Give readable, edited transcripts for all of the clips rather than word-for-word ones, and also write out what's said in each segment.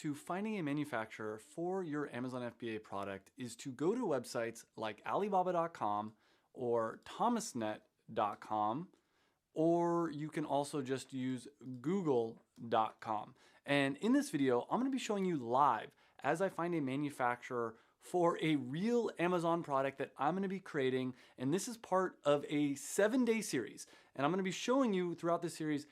to finding a manufacturer for your Amazon FBA product is to go to websites like Alibaba.com or ThomasNetcom, or you can also just use Google.com. And in this video, I'm going to be showing you live as I find a manufacturer for a real Amazon product that I'm going to be creating. And this is part of a 7-day series. And I'm going to be showing you throughout this series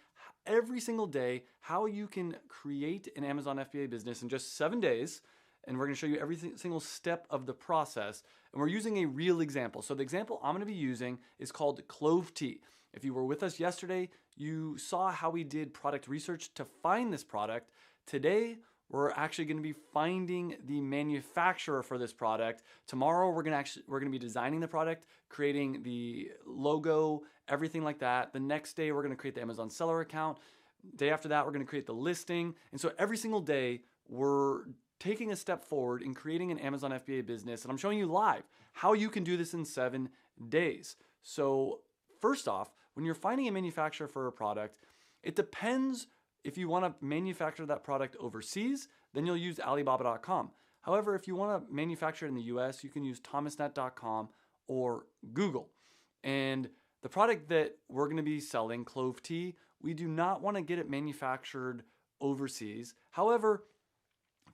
every single day how you can create an Amazon FBA business in just 7 days. And we're going to show you every single step of the process. And we're using a real example. So the example I'm going to be using is called clove tea. If you were with us yesterday, you saw how we did product research to find this product. Today, we're actually going to be finding the manufacturer for this product. Tomorrow, we're going to be designing the product, creating the logo, everything like that. The next day, we're going to create the Amazon seller account. Day after that, we're going to create the listing. And so every single day, we're taking a step forward in creating an Amazon FBA business. And I'm showing you live how you can do this in 7 days. So first off, when you're finding a manufacturer for a product, it depends. If you want to manufacture that product overseas, then you'll use Alibaba.com. However, if you want to manufacture it in the US, you can use ThomasNetcom or Google. And the product that we're going to be selling, clove tea, we do not want to get it manufactured overseas. However,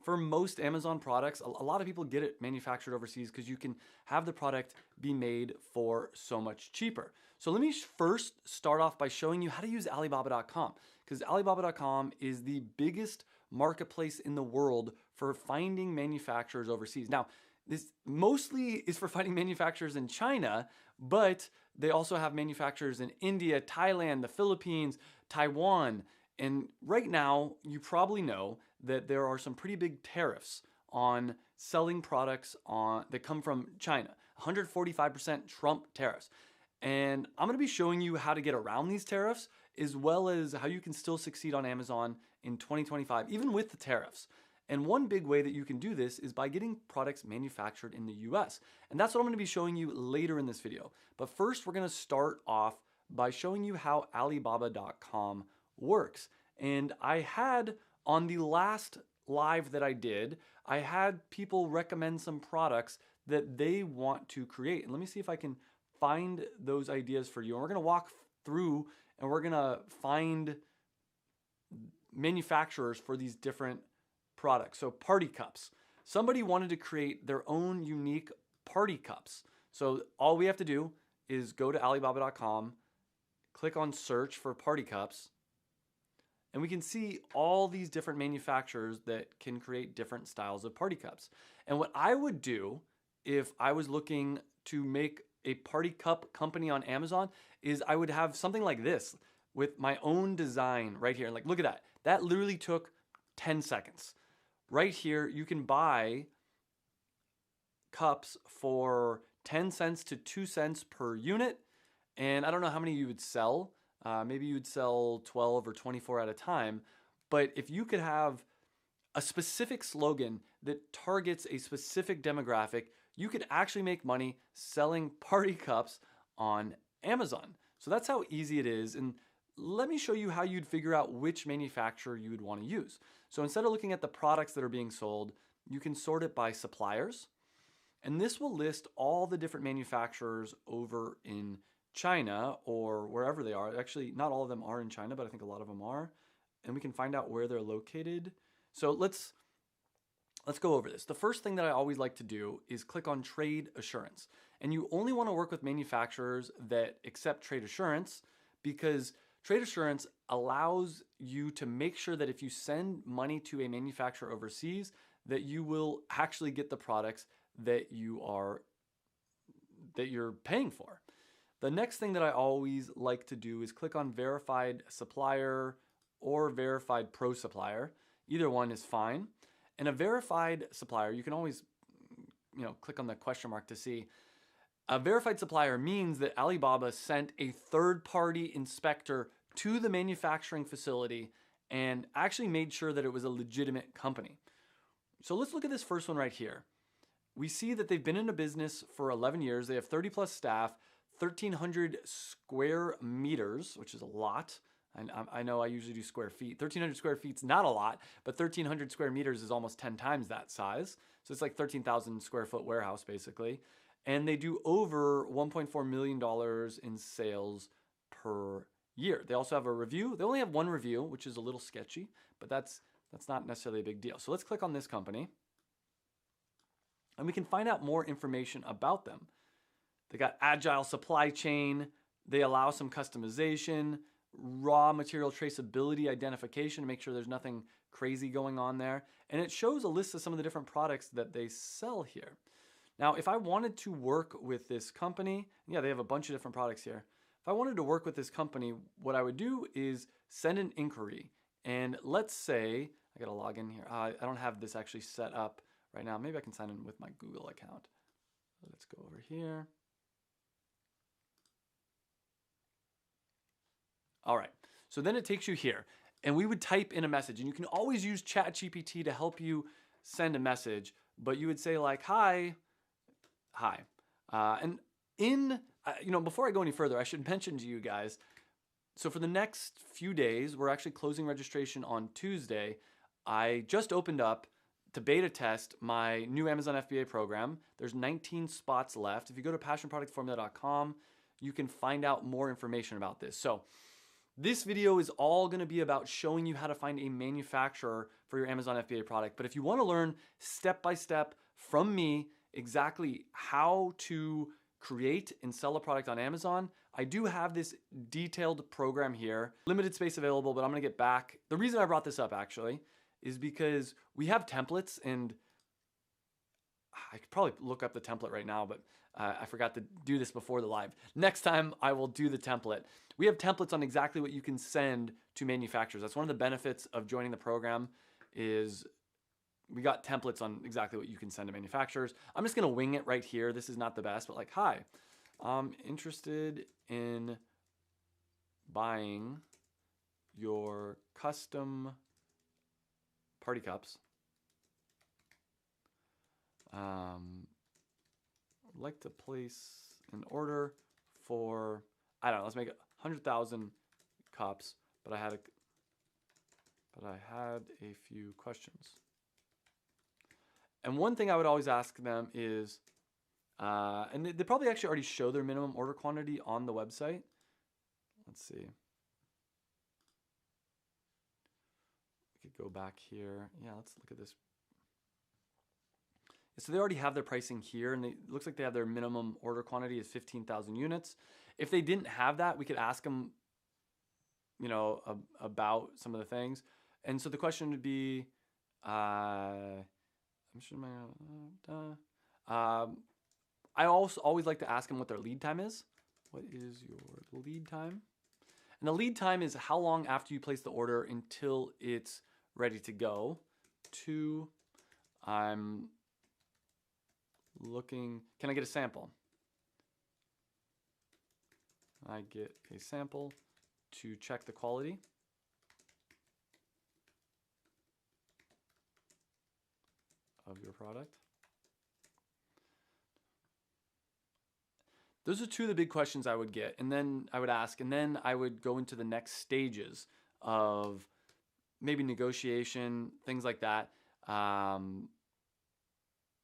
for most Amazon products, a lot of people get it manufactured overseas because you can have the product be made for so much cheaper. So let me first start off by showing you how to use Alibaba.com, because Alibaba.com is the biggest marketplace in the world for finding manufacturers overseas. Now, this mostly is for finding manufacturers in China, but they also have manufacturers in India, Thailand, the Philippines, Taiwan. And right now, you probably know that there are some pretty big tariffs on selling products that come from China, 145% Trump tariffs. And I'm going to be showing you how to get around these tariffs, as well as how you can still succeed on Amazon in 2025, even with the tariffs. And one big way that you can do this is by getting products manufactured in the US. And that's what I'm going to be showing you later in this video. But first, we're going to start off by showing you how Alibaba.com works. And I had, on the last live that I did, I had people recommend some products that they want to create. And let me see if I can find those ideas for you. And we're going to walk through and we're going to find manufacturers for these different products. So party cups. Somebody wanted to create their own unique party cups. So all we have to do is go to Alibaba.com, click on search for party cups, and we can see all these different manufacturers that can create different styles of party cups. And what I would do if I was looking to make a party cup company on Amazon is I would have something like this with my own design right here. Like, look at that. That literally took 10 seconds. Right here, you can buy cups for 10 cents to 2 cents per unit. And I don't know how many you would sell. Maybe you'd sell 12 or 24 at a time. But if you could have a specific slogan that targets a specific demographic, you could actually make money selling party cups on Amazon. So that's how easy it is. And let me show you how you'd figure out which manufacturer you would want to use. So instead of looking at the products that are being sold, you can sort it by suppliers. And this will list all the different manufacturers over in China or wherever they are. Actually, not all of them are in China, but I think a lot of them are. And we can find out where they're located. So let's go over this. The first thing that I always like to do is click on trade assurance. And you only want to work with manufacturers that accept trade assurance, because trade assurance allows you to make sure that if you send money to a manufacturer overseas, that you will actually get the products that you're paying for. The next thing that I always like to do is click on verified supplier or verified pro supplier. Either one is fine. And a verified supplier, you can always, click on the question mark to see. A verified supplier means that Alibaba sent a third-party inspector to the manufacturing facility and actually made sure that it was a legitimate company. So let's look at this first one right here. We see that they've been in a business for 11 years. They have 30 plus staff, 1,300 square meters, which is a lot. I know I usually do square feet. 1,300 square feet's not a lot, but 1,300 square meters is almost 10 times that size. So it's like 13,000 square foot warehouse basically. And they do over $1.4 million in sales per year. They also have a review. They only have one review, which is a little sketchy, but that's not necessarily a big deal. So let's click on this company and we can find out more information about them. They got agile supply chain. They allow some customization, raw material traceability identification to make sure there's nothing crazy going on there. And it shows a list of some of the different products that they sell here. Now, if I wanted to work with this company, yeah, they have a bunch of different products here. If I wanted to work with this company, what I would do is send an inquiry. And let's say, I gotta log in here. I don't have this actually set up right now. Maybe I can sign in with my Google account. Let's go over here. All right, so then it takes you here. And we would type in a message. And you can always use ChatGPT to help you send a message. But you would say like, hi. And before I go any further, I should mention to you guys, so for the next few days, we're actually closing registration on Tuesday. I just opened up to beta test my new Amazon FBA program. There's 19 spots left. If you go to passionproductformula.com, you can find out more information about this. So this video is all going to be about showing you how to find a manufacturer for your Amazon FBA product. But if you want to learn step by step from me exactly how to create and sell a product on Amazon, I do have this detailed program here. Limited space available, but I'm going to get back. The reason I brought this up actually is because we have templates, and I could probably look up the template right now, but I forgot to do this before the live. Next time I will do the template. We have templates on exactly what you can send to manufacturers. That's one of the benefits of joining the program is we got templates on exactly what you can send to manufacturers. I'm just gonna wing it right here. This is not the best, but like, hi, I'm interested in buying your custom party cups. I'd like to place an order for, I don't know, let's make it 100,000 cups, but I had a few questions. And one thing I would always ask them is, and they probably actually already show their minimum order quantity on the website. Let's see. We could go back here. Yeah, let's look at this. So they already have their pricing here, and it looks like they have their minimum order quantity is 15,000 units. If they didn't have that, we could ask them, about some of the things. And so the question would be, I also always like to ask them what their lead time is. What is your lead time? And the lead time is how long after you place the order until it's ready to go. I'm looking, can I get a sample? I get a sample to check the quality. Of your product. Those are two of the big questions I would get, and then I would ask, and then I would go into the next stages of maybe negotiation, things like that.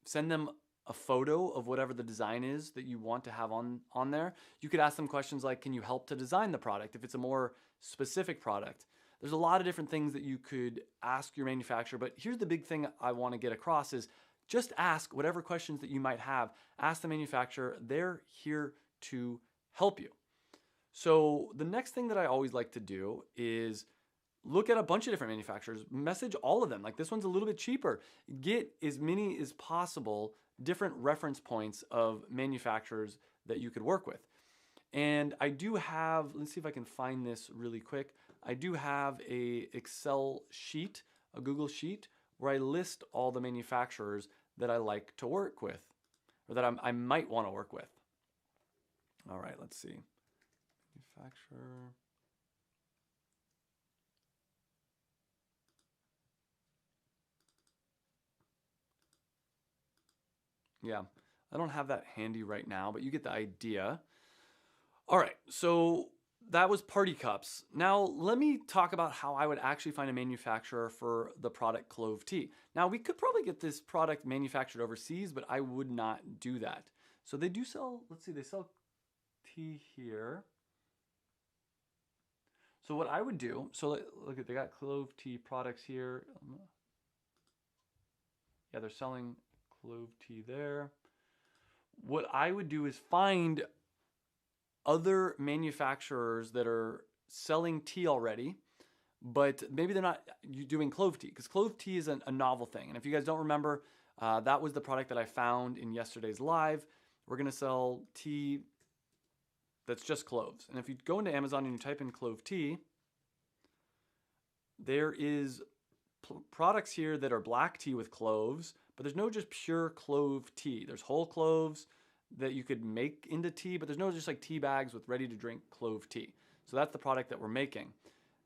Send them a photo of whatever the design is that you want to have on there. You could ask them questions like, can you help to design the product if it's a more specific product? There's a lot of different things that you could ask your manufacturer, but here's the big thing I want to get across is just ask whatever questions that you might have. Ask the manufacturer. They're here to help you. So the next thing that I always like to do is look at a bunch of different manufacturers, message all of them. Like this one's a little bit cheaper. Get as many as possible different reference points of manufacturers that you could work with. And I do have, let's see if I can find this really quick. I do have a Excel sheet, a Google sheet, where I list all the manufacturers that I like to work with, or that I might want to work with. All right, let's see. Manufacturer. Yeah, I don't have that handy right now, but you get the idea. All right, so that was party cups. Now, let me talk about how I would actually find a manufacturer for the product clove tea. Now, we could probably get this product manufactured overseas, but I would not do that. So they do sell, let's see, they sell tea here. So what I would do, so look at, they got clove tea products here. Yeah, they're selling clove tea there. What I would do is find other manufacturers that are selling tea already, but maybe they're not doing clove tea, because clove tea is a novel thing. And if you guys don't remember, that was the product that I found in yesterday's live. We're going to sell tea that's just cloves. And if you go into Amazon and you type in clove tea, there is products here that are black tea with cloves, but there's no just pure clove tea. There's whole cloves that you could make into tea, but there's no just like tea bags with ready to drink clove tea. So that's the product that we're making.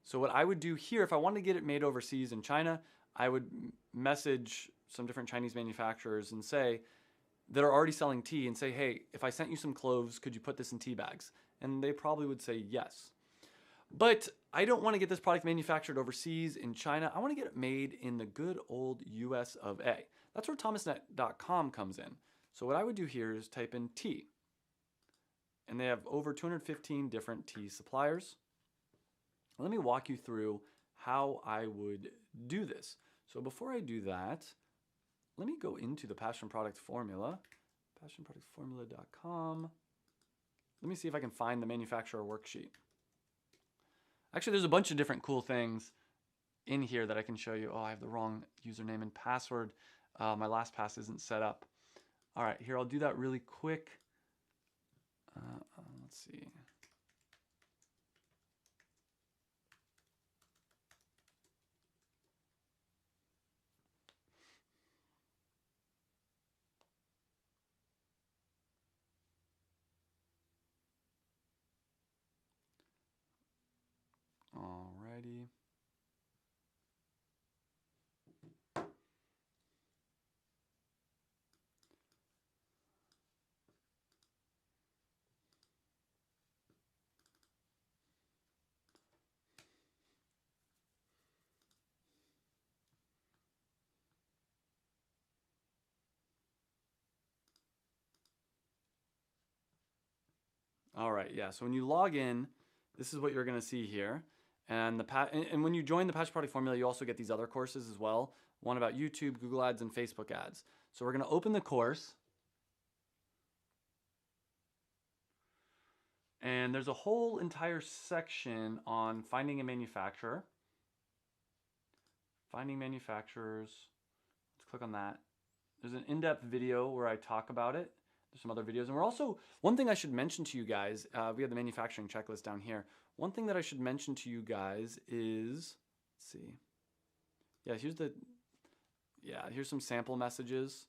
So what I would do here, if I wanted to get it made overseas in China, I would message some different Chinese manufacturers and say, that are already selling tea, and say, hey, if I sent you some cloves, could you put this in tea bags? And they probably would say yes. But I don't want to get this product manufactured overseas in China. I want to get it made in the good old US of A. That's where ThomasNetcom comes in. So what I would do here is type in tea. And they have over 215 different tea suppliers. Let me walk you through how I would do this. So before I do that, let me go into the Passion Product Formula, passionproductformula.com. Let me see if I can find the manufacturer worksheet. Actually, there's a bunch of different cool things in here that I can show you. Oh, I have the wrong username and password. My LastPass isn't set up. All right, here, I'll do that really quick. Let's see. Alrighty. All right, yeah, so when you log in, this is what you're gonna see here. And when you join the Passion Product Formula, you also get these other courses as well. One about YouTube, Google Ads, and Facebook ads. So we're gonna open the course. And there's a whole entire section on finding a manufacturer. Finding manufacturers, let's click on that. There's an in-depth video where I talk about it. There's some other videos. And we're also, one thing I should mention to you guys, we have the manufacturing checklist down here. One thing that I should mention to you guys is, let's see. Yeah, here's some sample messages.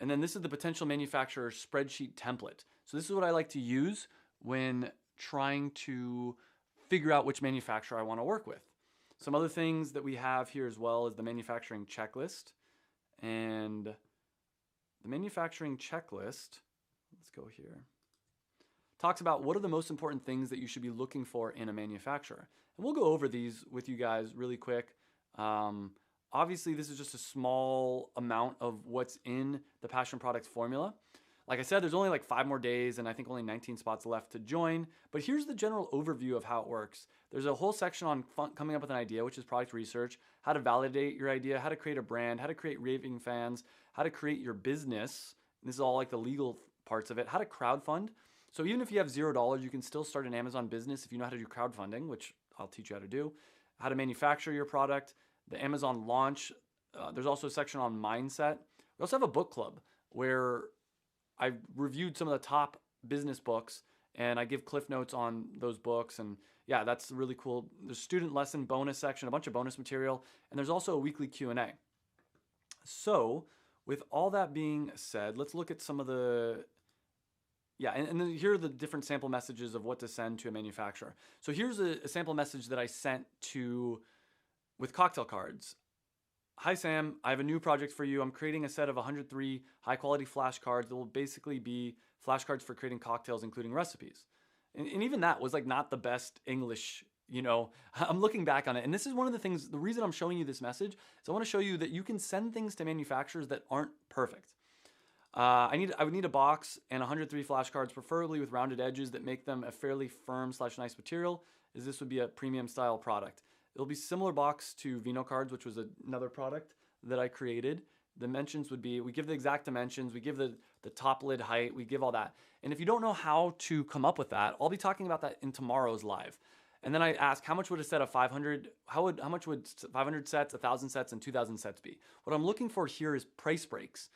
And then this is the potential manufacturer spreadsheet template. So this is what I like to use when trying to figure out which manufacturer I want to work with. Some other things that we have here as well is the manufacturing checklist. And the manufacturing checklist, let's go here, talks about what are the most important things that you should be looking for in a manufacturer. And we'll go over these with you guys really quick. Obviously, this is just a small amount of what's in the Passion Products Formula. Like I said, there's only like 5 more days and I think only 19 spots left to join. But here's the general overview of how it works. There's a whole section on coming up with an idea, which is product research, how to validate your idea, how to create a brand, how to create raving fans, how to create your business. And this is all like the legal parts of it, how to crowdfund. So even if you have $0, you can still start an Amazon business if you know how to do crowdfunding, which I'll teach you how to do, how to manufacture your product, the Amazon launch. There's also a section on mindset. We also have a book club where I've reviewed some of the top business books and I give cliff notes on those books. And yeah, that's really cool. There's student lesson bonus section, a bunch of bonus material, and there's also a weekly Q&A. So with all that being said, let's look at some of the, and then here are the different sample messages of what to send to a manufacturer. So here's a sample message that I sent with cocktail cards. hi Sam, I have a new project for you. I'm creating a set of 103 high quality flashcards that will basically be flashcards for creating cocktails, including recipes. And even that was like not the best English, you know. I'm looking back on it. And this is one of the things, the reason I'm showing you this message is I want to show you that you can send things to manufacturers that aren't perfect. I would need a box and 103 flashcards, preferably with rounded edges that make them a fairly firm / nice material, as this would be a premium style product. It'll be similar box to Vino cards, which was another product that I created. Dimensions would be, we give the exact dimensions, we give the top lid height, we give all that. And if you don't know how to come up with that, I'll be talking about that in tomorrow's live. And then I ask, how much would a set of 500, how much would 500 sets, 1,000 sets, and 2,000 sets be? What I'm looking for here is price breaks.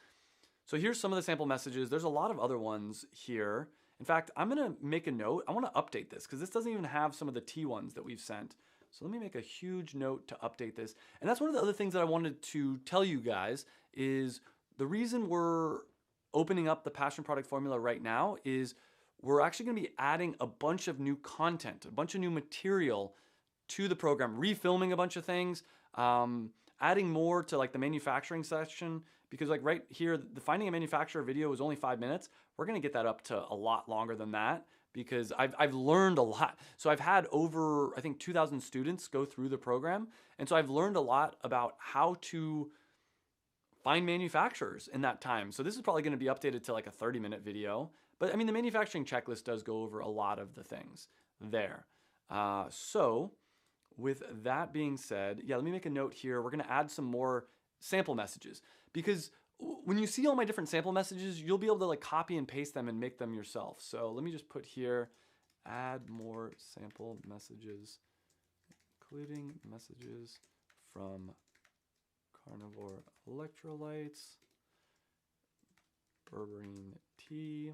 So here's some of the sample messages. There's a lot of other ones here. In fact, I'm gonna make a note. I wanna update this because this doesn't even have some of the T ones that we've sent. So let me make a huge note to update this. And that's one of the other things that I wanted to tell you guys is the reason we're opening up the Passion Product Formula right now is we're actually gonna be adding a bunch of new content, a bunch of new material to the program, refilming a bunch of things, adding more to like the manufacturing section, because like right here, the finding a manufacturer video was only 5 minutes. We're gonna get that up to a lot longer than that because I've learned a lot. So I've had over, I think 2,000 students go through the program. And so I've learned a lot about how to find manufacturers in that time. So this is probably gonna be updated to like a 30-minute video. But I mean, the manufacturing checklist does go over a lot of the things there. So with that being said, yeah, let me make a note here. We're gonna add some more sample messages because when you see all my different sample messages, you'll be able to like copy and paste them and make them yourself. So let me just put here, add more sample messages, including messages from carnivore electrolytes, berberine tea,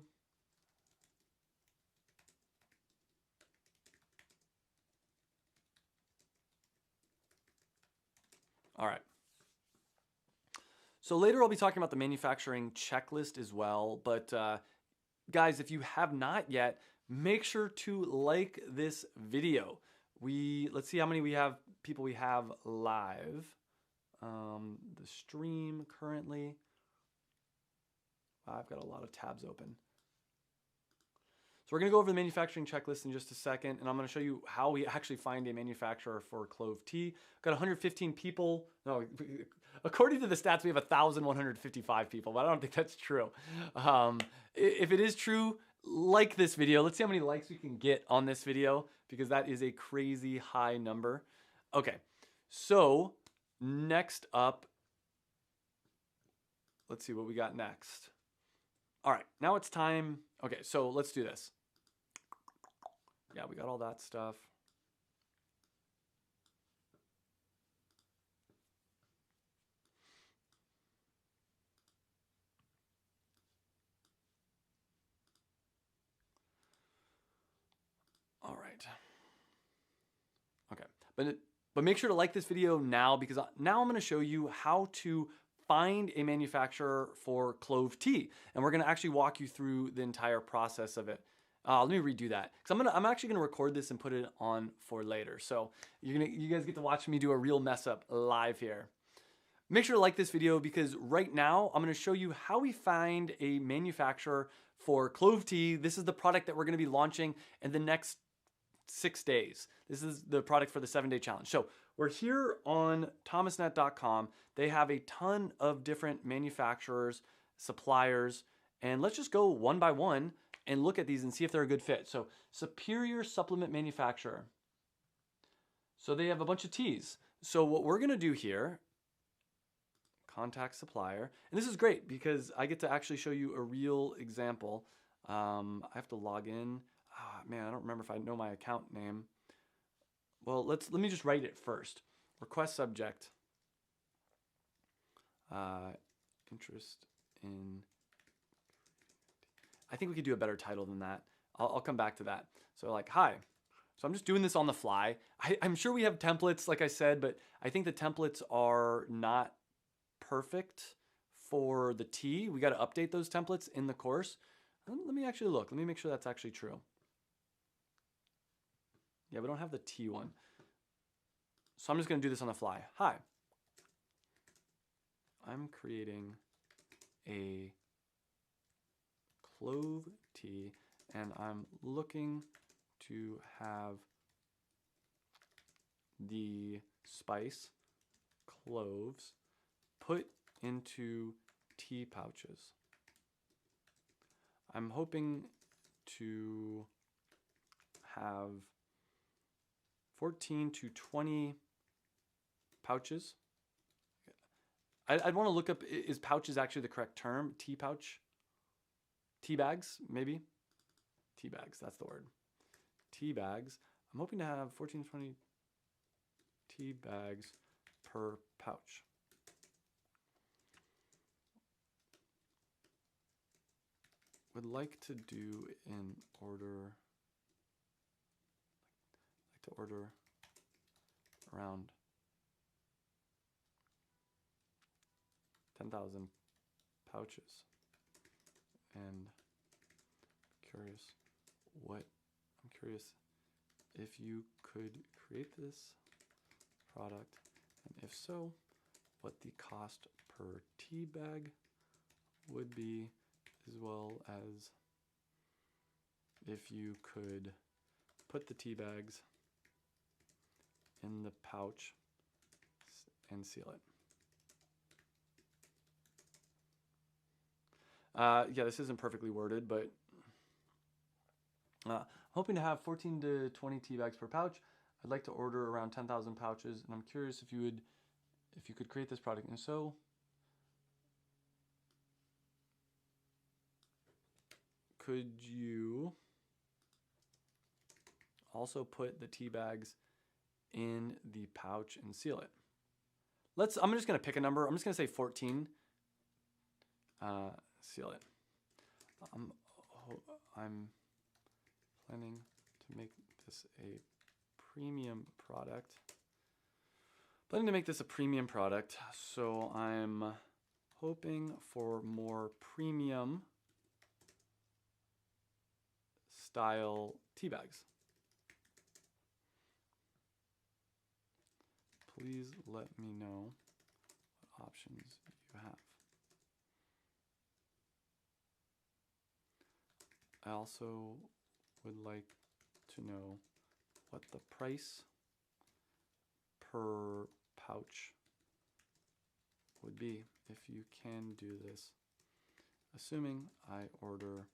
all right. So later I'll be talking about the manufacturing checklist as well, but guys, if you have not yet, make sure to like this video. Let's see how many people we have live. The stream currently, I've got a lot of tabs open. So we're gonna go over the manufacturing checklist in just a second, and I'm gonna show you how we actually find a manufacturer for clove tea. Got 115 people. No, according to the stats, we have 1,155 people, but I don't think that's true. If it is true, like this video. Let's see how many likes we can get on this video because that is a crazy high number. Okay, so next up, let's see what we got next. All right, now it's time. Okay, so let's do this. Yeah, we got all that stuff. All right. Okay, but make sure to like this video now because now I'm going to show you how to find a manufacturer for clove tea, and we're going to actually walk you through the entire process of it. Let me redo that because I'm actually going to record this and put it on for later. So you guys get to watch me do a real mess up live here. Make sure to like this video because right now I'm going to show you how we find a manufacturer for clove tea. This is the product that we're going to be launching in the next 6 days. This is the product for the 7-day challenge. So we're here on ThomasNet.com. They have a ton of different manufacturers, suppliers, and let's just go one by one and look at these and see if they're a good fit. So Superior Supplement Manufacturer. So they have a bunch of teas. So what we're gonna do here, contact supplier, and this is great because I get to actually show you a real example. I have to log in. Oh, man, I don't remember if I know my account name. Well, let me just write it first. Request subject. Interest in. I think we could do a better title than that. I'll come back to that. So like, hi. So I'm just doing this on the fly. I'm sure we have templates, like I said, but I think the templates are not perfect for the T. We got to update those templates in the course. Let me actually look. Let me make sure that's actually true. Yeah, we don't have the T one. So I'm just going to do this on the fly. Hi. I'm creating a clove tea, and I'm looking to have the spice, cloves, put into tea pouches. I'm hoping to have 14 to 20 pouches. I'd want to look up, is pouches actually the correct term? Tea pouch? Tea bags, maybe? Tea bags, that's the word. Tea bags. I'm hoping to have 14 to 20 tea bags per pouch. Would like to do in order, around 10,000 pouches, and I'm curious if you could create this product, and if so, what the cost per tea bag would be, as well as if you could put the tea bags in the pouch and seal it. Yeah, this isn't perfectly worded, but hoping to have 14 to 20 tea bags per pouch. I'd like to order around 10,000 pouches, and I'm curious if you could create this product. And so, could you also put the tea bags in the pouch and seal it? I'm just gonna pick a number. I'm just gonna say 14. Seal it. I'm planning to make this a premium product. So I'm hoping for more premium style tea bags. Please let me know what options you have. I also would like to know what the price per pouch would be if you can do this, assuming I order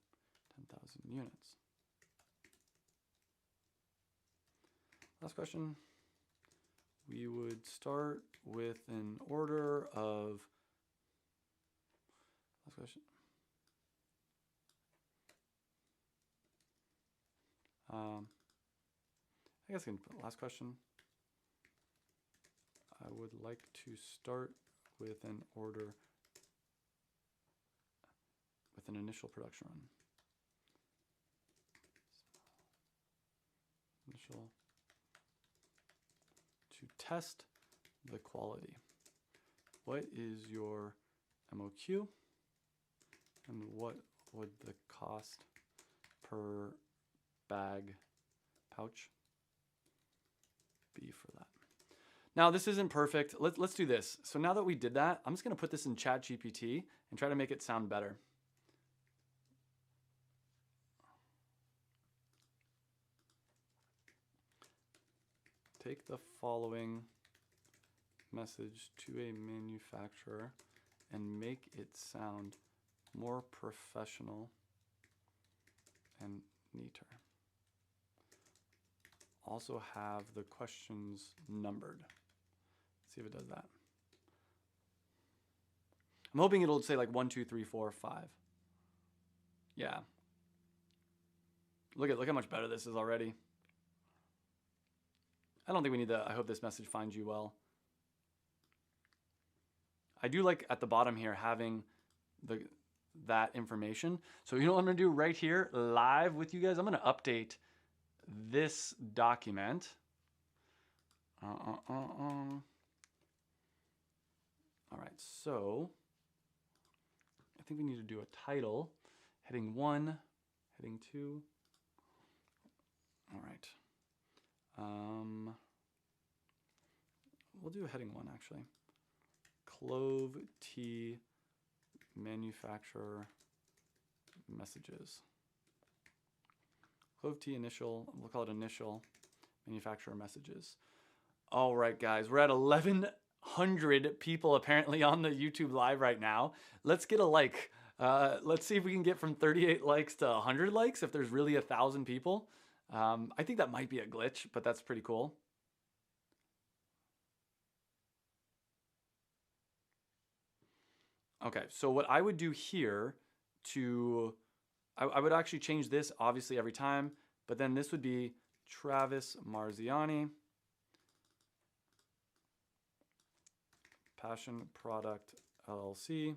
10,000 units. Last question. We would start with an order of, last question. I guess I can put last question. I would like to start with an order with an initial production run. Initial to test the quality. What is your MOQ, and what would the cost per bag pouch be for that? Now this isn't perfect. Let's do this. So now that we did that, I'm just gonna put this in ChatGPT and try to make it sound better. Take the following message to a manufacturer and make it sound more professional and neater. Also have the questions numbered. Let's see if it does that. I'm hoping it'll say like 1, 2, 3, 4, 5. Yeah. Look how much better this is already. I don't think we need the, I hope this message finds you well. I do like at the bottom here having that information. So you know what I'm gonna do right here live with you guys? I'm gonna update this document. All right, so I think we need to do a title, heading 1, heading 2. All right. We'll do a heading 1 actually. clove tea manufacturer messages. Clove tea initial, we'll call it initial manufacturer messages. All right, guys, we're at 1,100 people apparently on the YouTube live right now. Let's get a like. Let's see if we can get from 38 likes to 100 likes if there's really 1,000 people. I think that might be a glitch, but that's pretty cool. Okay, so what I would do here I would actually change this obviously every time, but then this would be Travis Marziani, Passion Product LLC.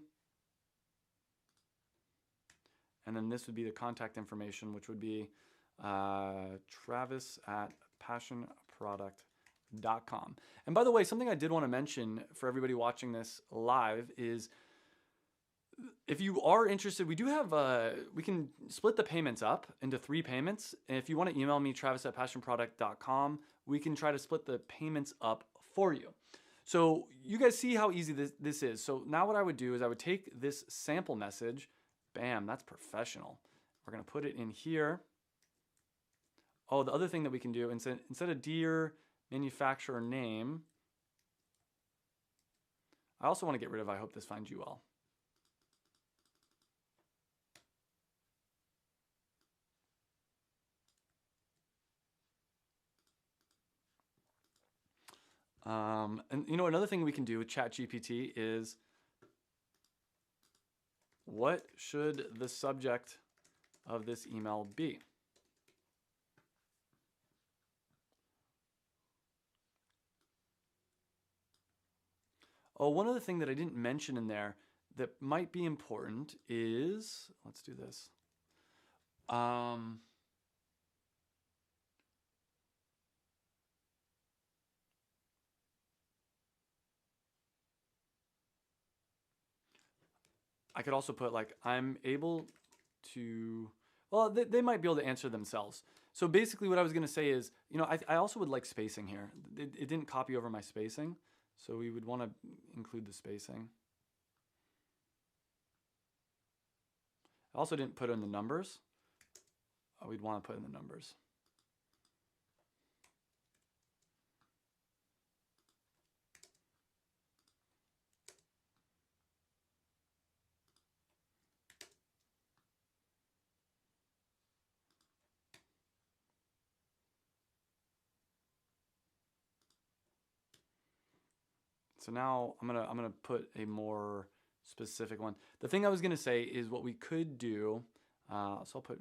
And then this would be the contact information, which would be Travis at passionproduct.com. And by the way, something I did want to mention for everybody watching this live is if you are interested, we do have, we can split the payments up into 3 payments. And if you want to email me, Travis at passionproduct.com, we can try to split the payments up for you. So you guys see how easy this is. So now what I would do is I would take this sample message, bam, that's professional. We're going to put it in here. Oh, the other thing that we can do, instead of dear manufacturer name, I also want to get rid of I hope this finds you well. And you know, another thing we can do with ChatGPT is what should the subject of this email be? Oh, one other thing that I didn't mention in there that might be important is, let's do this. I could also put like, I'm able to, well, they might be able to answer themselves. So basically what I was going to say is, you know, I also would like spacing here. It didn't copy over my spacing. So we would want to include the spacing. I also didn't put in the numbers. We'd want to put in the numbers. So now I'm gonna put a more specific one. The thing I was gonna say is what we could do. So I'll put.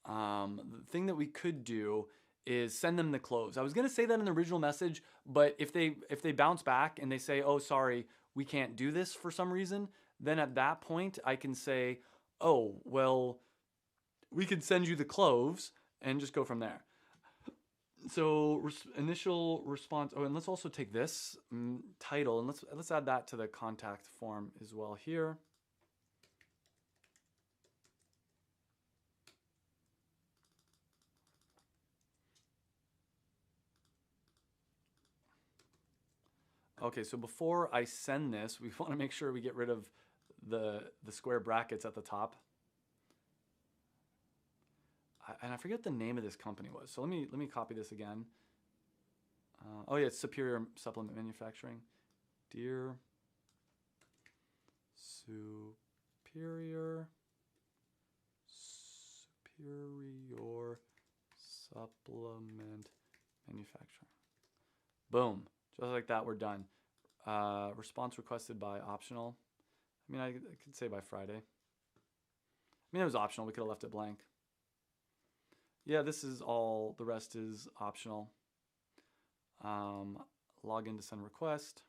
The thing that we could do is send them the cloves. I was gonna say that in the original message, but if they bounce back and they say, oh, sorry, we can't do this for some reason, then at that point I can say, oh, well, we can send you the cloves and just go from there. So initial response. Oh, and let's also take this title and let's add that to the contact form as well here. Okay, so before I send this, we want to make sure we get rid of the square brackets at the top. And I forget the name of this company was. So let me copy this again. Oh yeah, it's Superior Supplement Manufacturing. Dear Superior Supplement Manufacturing. Boom. Just like that, we're done. Response requested by optional. I mean, I could say by Friday. I mean, it was optional. We could have left it blank. Yeah, this is all. The rest is optional. Log in to send request.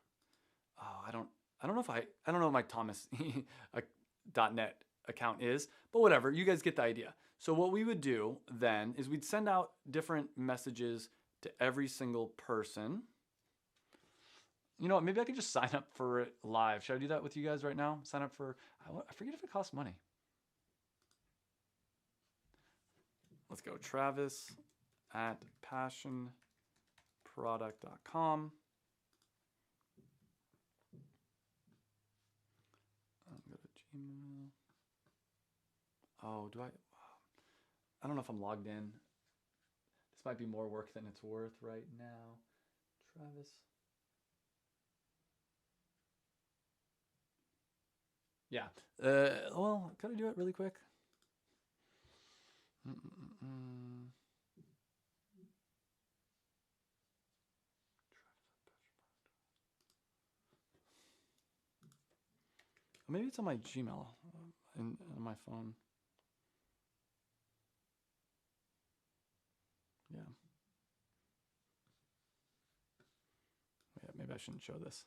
Oh, I don't know if I don't know what my Thomas.net account is, but whatever. You guys get the idea. So what we would do then is we'd send out different messages to every single person. You know what? Maybe I could just sign up for it live. Should I do that with you guys right now? Sign up for, I forget if it costs money. let's go Travis at passionproduct.com. Go to Gmail. Oh, I don't know if I'm logged in. This might be more work than it's worth right now. Travis. Yeah. Well, can I do it really quick? Maybe it's on my Gmail on my phone. Yeah. Yeah, maybe I shouldn't show this.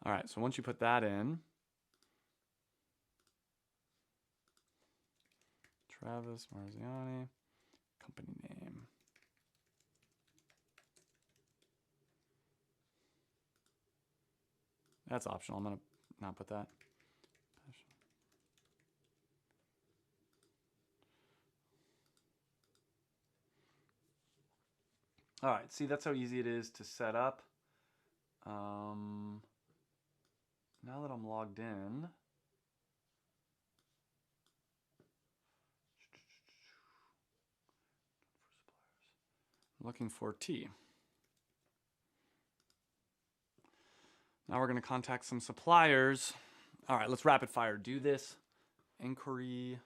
All right, so once you put that in, Travis Marziani, company name. That's optional. I'm going to not put that. All right, see, that's how easy it is to set up. Now that I'm logged in, I'm looking for T. Now we're going to contact some suppliers. All right, let's rapid fire do this. Inquiry.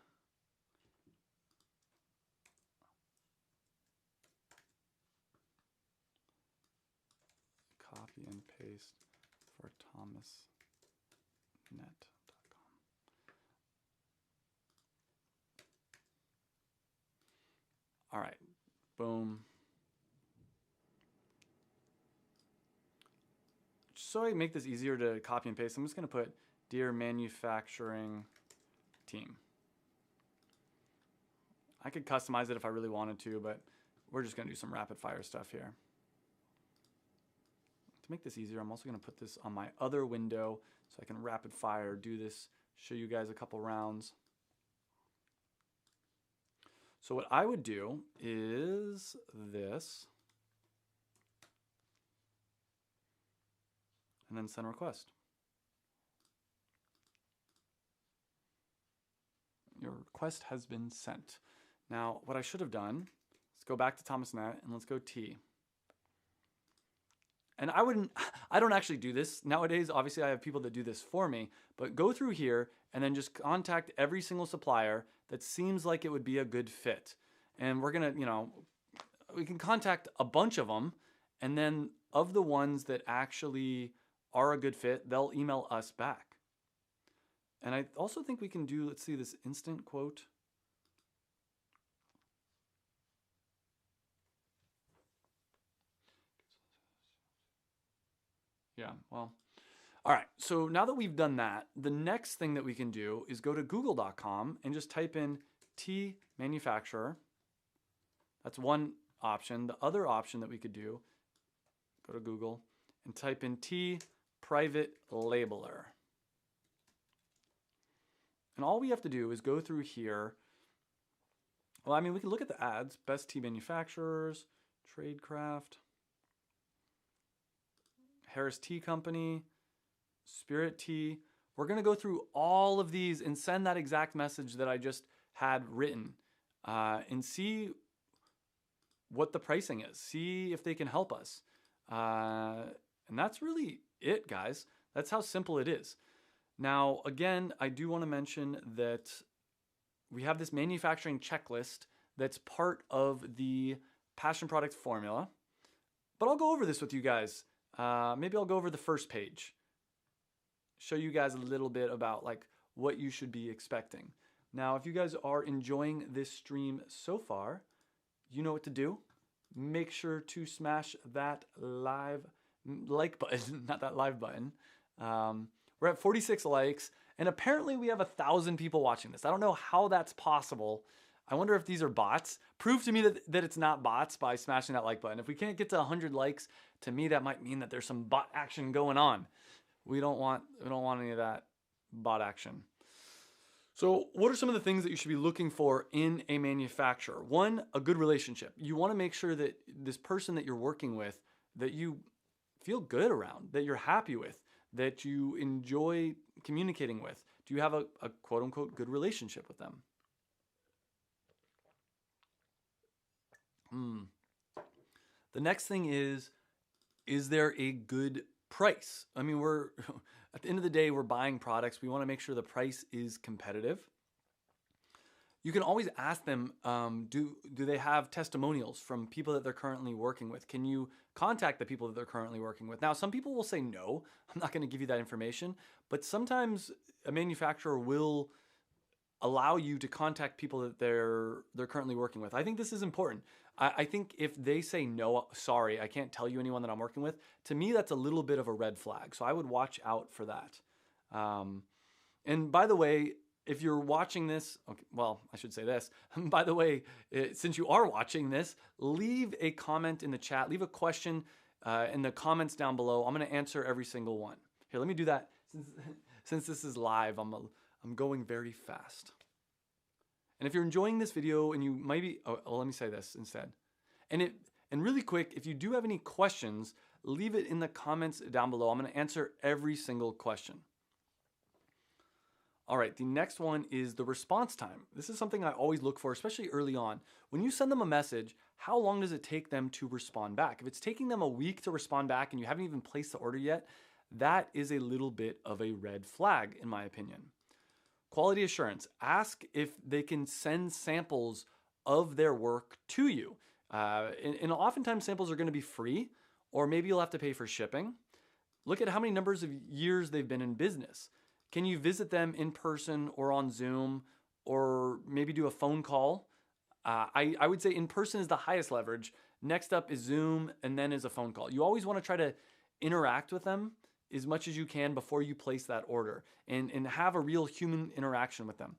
Copy and paste for ThomasNetcom. All right, boom. So I make this easier to copy and paste, I'm just going to put Dear Manufacturing Team. I could customize it if I really wanted to, but we're just going to do some rapid fire stuff here. To make this easier, I'm also going to put this on my other window so I can rapid fire do this, show you guys a couple rounds. So what I would do is this, and then send request. Your request has been sent. Now, what I should have done, let's go back to ThomasNet and let's go T. And I don't actually do this nowadays. Obviously, I have people that do this for me, but go through here and then just contact every single supplier that seems like it would be a good fit. And we're gonna, we can contact a bunch of them, and then of the ones that actually are a good fit, they'll email us back. And I also think we can do, let's see, this instant quote. Yeah, well, all right. So now that we've done that, the next thing that we can do is go to google.com and just type in T manufacturer. That's one option. The other option that we could do, go to Google and type in T private labeler. And all we have to do is go through here. Well, I mean, we can look at the ads, best tea manufacturers, Tradecraft, Harris Tea Company, Spirit Tea. We're going to go through all of these and send that exact message that I just had written and see what the pricing is. See if they can help us. And that's really it, guys. That's how simple it is. Now, again, I do want to mention that we have this manufacturing checklist that's part of the passion product formula. But I'll go over this with you guys. Maybe I'll go over the first page. Show you guys a little bit about like what you should be expecting. Now, if you guys are enjoying this stream so far, you know what to do. make sure to smash that like button, not that live button. We're at 46 likes, and apparently we have 1,000 people watching this. I don't know how that's possible. I wonder if these are bots. Prove to me that it's not bots by smashing that like button. If we can't get to 100 likes, to me that might mean that there's some bot action going on. We don't want any of that bot action. So what are some of the things that you should be looking for in a manufacturer? One, a good relationship. You want to make sure that this person that you're working with, that you feel good around, that you're happy with, that you enjoy communicating with. Do you have a quote unquote good relationship with them? The next thing is there a good price? I mean, we're at the end of the day, we're buying products. We want to make sure the price is competitive. You can always ask them, do they have testimonials from people that they're currently working with? Can you contact the people that they're currently working with? Now, some people will say no, I'm not going to give you that information, but sometimes a manufacturer will allow you to contact people that they're currently working with. I think this is important. I think if they say no, sorry, I can't tell you anyone that I'm working with, to me that's a little bit of a red flag. So I would watch out for that. And by the way, if you're watching this, okay, well, I should say this. By the way, since you are watching this, leave a comment in the chat. Leave a question in the comments down below. I'm going to answer every single one. Here, let me do that. Since this is live, I'm going very fast. And if you're enjoying this video and you might be, let me say this instead. And really quick, if you do have any questions, leave it in the comments down below. I'm going to answer every single question. All right, the next one is the response time. This is something I always look for, especially early on. When you send them a message, how long does it take them to respond back? If it's taking them a week to respond back and you haven't even placed the order yet, that is a little bit of a red flag, in my opinion. Quality assurance. Ask if they can send samples of their work to you. And oftentimes samples are going to be free, or maybe you'll have to pay for shipping. Look at how many numbers of years they've been in business. Can you visit them in person or on Zoom, or maybe do a phone call? I would say in person is the highest leverage. Next up is Zoom, and then is a phone call. You always want to try to interact with them as much as you can before you place that order, and have a real human interaction with them.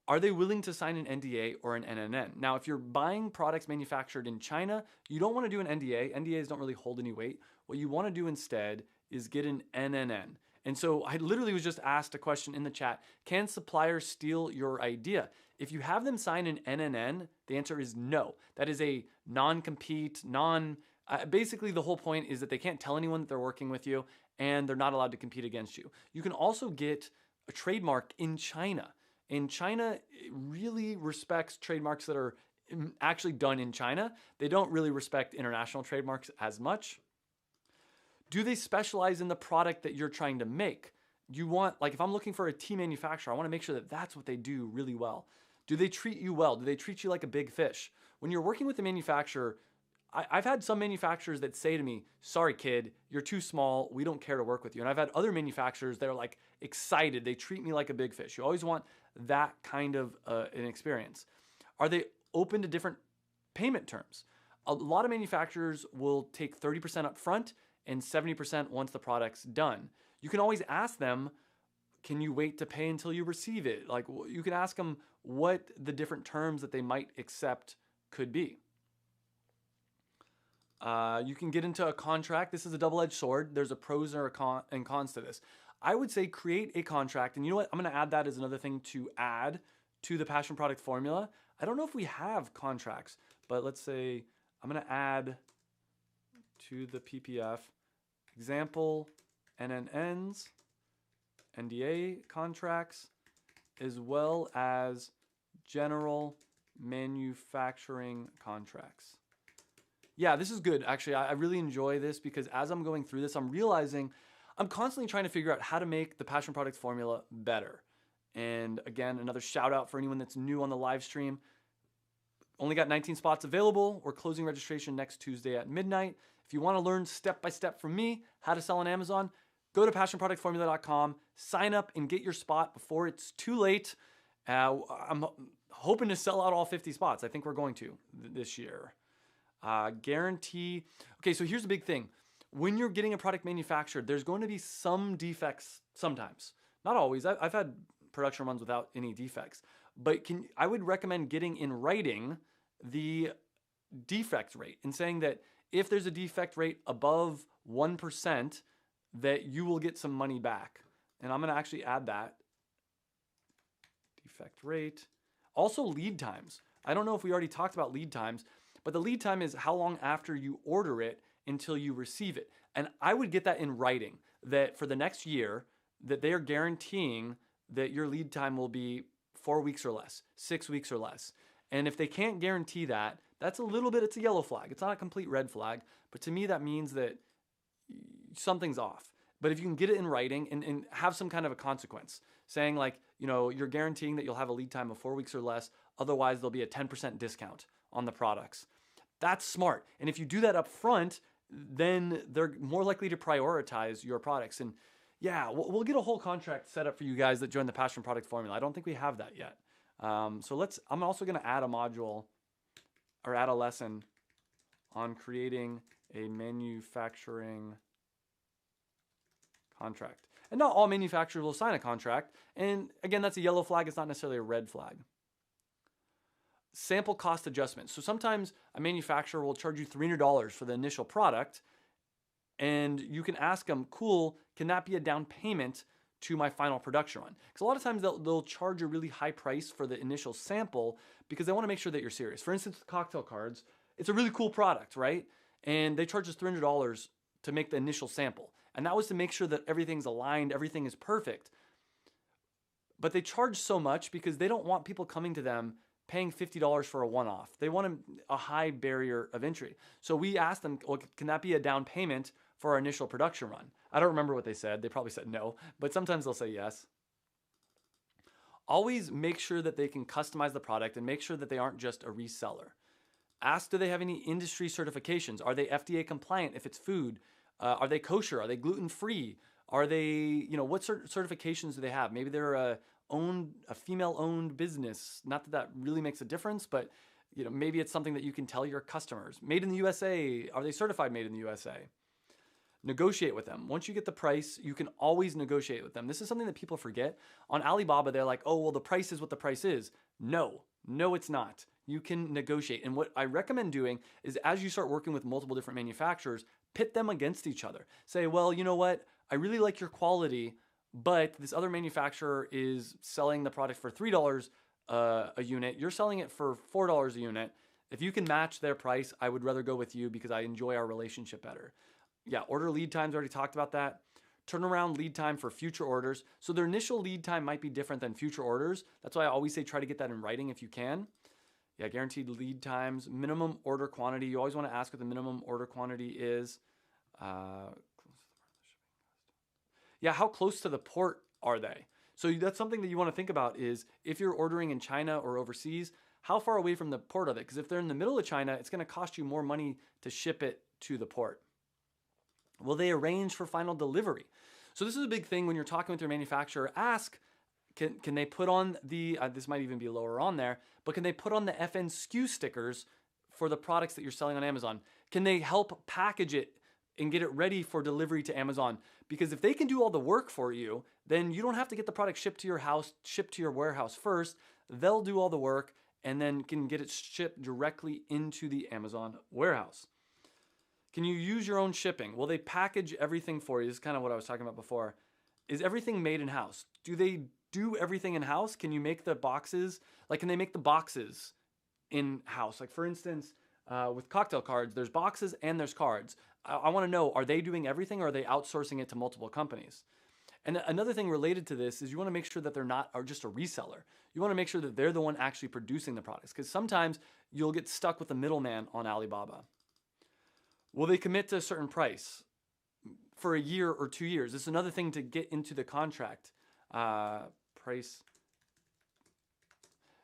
Are they willing to sign an NDA or an NNN? Now, if you're buying products manufactured in China, you don't want to do an NDA. NDAs don't really hold any weight. What you want to do instead is get an NNN. And so I literally was just asked a question in the chat, can suppliers steal your idea? If you have them sign an NNN, the answer is no. That is a non-compete, basically the whole point is that they can't tell anyone that they're working with you, and they're not allowed to compete against you. You can also get a trademark in China. And China really respects trademarks that are actually done in China. They don't really respect international trademarks as much. Do they specialize in the product that you're trying to make? You want, like if I'm looking for a tea manufacturer, I want to make sure that that's what they do really well. Do they treat you well? Do they treat you like a big fish? When you're working with a manufacturer, I've had some manufacturers that say to me, sorry kid, you're too small, we don't care to work with you. And I've had other manufacturers that are like excited, they treat me like a big fish. You always want that kind of an experience. Are they open to different payment terms? A lot of manufacturers will take 30% up front and 70% once the product's done. You can always ask them, can you wait to pay until you receive it? Like you can ask them what the different terms that they might accept could be. You can get into a contract. This is a double-edged sword. There's a pros and cons to this. I would say create a contract. And you know what? I'm going to add that as another thing to add to the passion product formula. I don't know if we have contracts, but let's say I'm going to add to the PPF example NNNs, NDA contracts, as well as general manufacturing contracts. Yeah, this is good. Actually, I really enjoy this because as I'm going through this, I'm realizing I'm constantly trying to figure out how to make the passion product formula better. And again, another shout out for anyone that's new on the live stream. Only got 19 spots available. We're closing registration next Tuesday at midnight. If you want to learn step by step from me how to sell on Amazon, go to passionproductformula.com, sign up and get your spot before it's too late. I'm hoping to sell out all 50 spots. I think we're going to this year. Guarantee. Okay, so here's the big thing. When you're getting a product manufactured, there's going to be some defects sometimes. Not always. I've had production runs without any defects. But I would recommend getting in writing the defect rate and saying that if there's a defect rate above 1%, that you will get some money back. And I'm going to actually add that. Defect rate. Also lead times. I don't know if we already talked about lead times, but the lead time is how long after you order it until you receive it. And I would get that in writing, that for the next year, that they are guaranteeing that your lead time will be 4 weeks or less, 6 weeks or less. And if they can't guarantee that, that's a little bit, it's a yellow flag. It's not a complete red flag, but to me that means that something's off. But if you can get it in writing and have some kind of a consequence, saying like, you know, you're guaranteeing that you'll have a lead time of 4 weeks or less, otherwise there'll be a 10% discount on the products. That's smart. And if you do that up front, then they're more likely to prioritize your products. And yeah, we'll get a whole contract set up for you guys that join the Passion Product Formula. I don't think we have that yet. I'm also going to add a module or add a lesson on creating a manufacturing contract. And not all manufacturers will sign a contract. And again, that's a yellow flag. It's not necessarily a red flag. Sample cost adjustments. So sometimes a manufacturer will charge you $300 for the initial product, and you can ask them, cool, can that be a down payment to my final production run? Because a lot of times they'll charge a really high price for the initial sample because they want to make sure that you're serious. For instance, cocktail cards, it's a really cool product, right? And they charge us $300 to make the initial sample. And that was to make sure that everything's aligned, everything is perfect. But they charge so much because they don't want people coming to them paying $50 for a one-off. They want a high barrier of entry. So we asked them, well, can that be a down payment for our initial production run? I don't remember what they said. They probably said no, but sometimes they'll say yes. Always make sure that they can customize the product and make sure that they aren't just a reseller. Ask, do they have any industry certifications? Are they FDA compliant if it's food? Are they kosher? Are they gluten-free? Are they, what certifications do they have? Maybe they're a female-owned business. Not that really makes a difference, but maybe it's something that you can tell your customers. Made in the USA. Are they certified made in the USA? Negotiate with them. Once you get the price, you can always negotiate with them. This is something that people forget. On Alibaba, they're like, oh, well, the price is what the price is. No, it's not. You can negotiate. And what I recommend doing is as you start working with multiple different manufacturers, pit them against each other. Say, well, you know what? I really like your quality, but this other manufacturer is selling the product for $3 a unit. You're selling it for $4 a unit. If you can match their price, I would rather go with you because I enjoy our relationship better. Yeah, order lead times, already talked about that. Turnaround lead time for future orders. So their initial lead time might be different than future orders. That's why I always say try to get that in writing if you can. Yeah, guaranteed lead times. Minimum order quantity. You always want to ask what the minimum order quantity is. Yeah, how close to the port are they? So that's something that you want to think about is if you're ordering in China or overseas, how far away from the port are they? Because if they're in the middle of China, it's going to cost you more money to ship it to the port. Will they arrange for final delivery? So this is a big thing when you're talking with your manufacturer. Ask, can they put on the, this might even be lower on there, but can they put on the FN SKU stickers for the products that you're selling on Amazon? Can they help package it and get it ready for delivery to Amazon? Because if they can do all the work for you, then you don't have to get the product shipped to your house, shipped to your warehouse first. They'll do all the work and then can get it shipped directly into the Amazon warehouse. Can you use your own shipping? Will they package everything for you? This is kind of what I was talking about before. Is everything made in-house? Do they do everything in-house? Can you make the boxes? Like, can they make the boxes in-house? Like, for instance, with cocktail cards, there's boxes and there's cards. I want to know, are they doing everything or are they outsourcing it to multiple companies? And another thing related to this is you want to make sure that they're not or just a reseller. You want to make sure that they're the one actually producing the products because sometimes you'll get stuck with the middleman on Alibaba. Will they commit to a certain price for a year or 2 years? This is another thing to get into the contract. Price.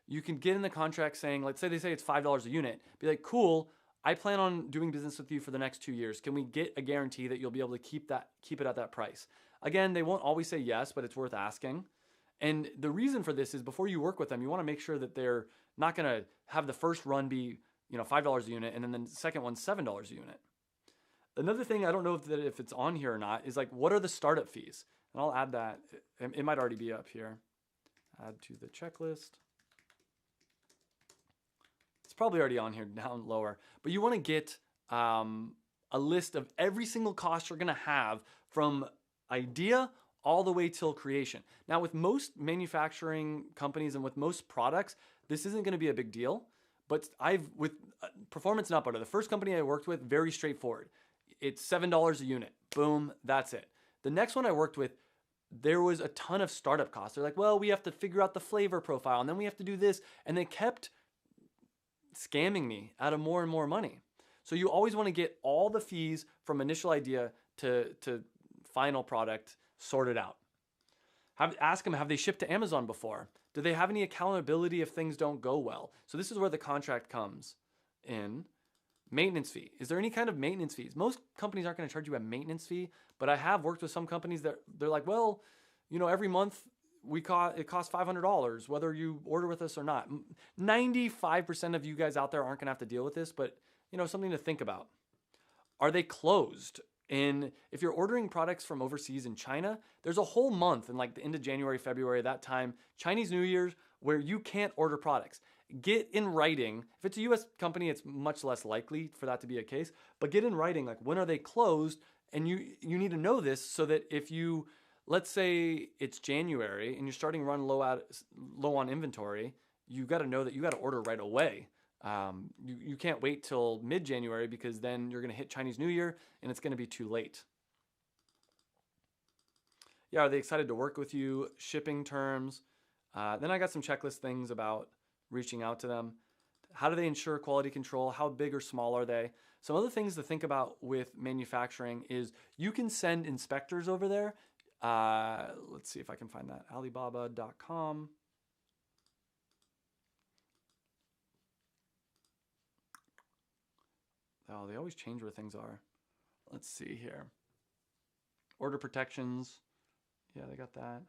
You can get in the contract saying, let's say they say it's $5 a unit. Be like, cool, I plan on doing business with you for the next 2 years. Can we get a guarantee that you'll be able to keep it at that price? Again, they won't always say yes, but it's worth asking. And the reason for this is before you work with them, you want to make sure that they're not going to have the first run be $5 a unit, and then the second one's $7 a unit. Another thing, I don't know if it's on here or not, is like, what are the startup fees? And I'll add that. It might already be up here. Add to the checklist. It's probably already on here down lower. But you want to get a list of every single cost you're going to have from idea all the way till creation. Now, with most manufacturing companies and with most products, this isn't going to be a big deal. But with Performance Nut Butter, the first company I worked with, very straightforward. It's $7 a unit. Boom, that's it. The next one I worked with, there was a ton of startup costs. They're like, well, we have to figure out the flavor profile, and then we have to do this. And they kept scamming me out of more and more money. So you always want to get all the fees from initial idea to final product sorted out. Ask them, have they shipped to Amazon before? Do they have any accountability if things don't go well? So this is where the contract comes in. Maintenance fee. Is there any kind of maintenance fees? Most companies aren't going to charge you a maintenance fee, but I have worked with some companies that they're like, well, every month it costs $500 whether you order with us or not. 95% of you guys out there aren't going to have to deal with this, but something to think about. Are they closed? And if you're ordering products from overseas in China, there's a whole month in like the end of January, February, that time, Chinese New Year's, where you can't order products. Get in writing. If it's a US company, it's much less likely for that to be a case, but get in writing, like, when are they closed? And you need to know this so that if let's say it's January and you're starting to run low on inventory, you got to know that you got to order right away. You can't wait till mid-January, because then you're going to hit Chinese New Year and it's going to be too late. Yeah, are they excited to work with you? Shipping terms. Then I got some checklist things about reaching out to them. How do they ensure quality control? How big or small are they? Some other things to think about with manufacturing is you can send inspectors over there. Let's see if I can find that. Alibaba.com. Oh, they always change where things are. Let's see here. Order protections. Yeah, they got that.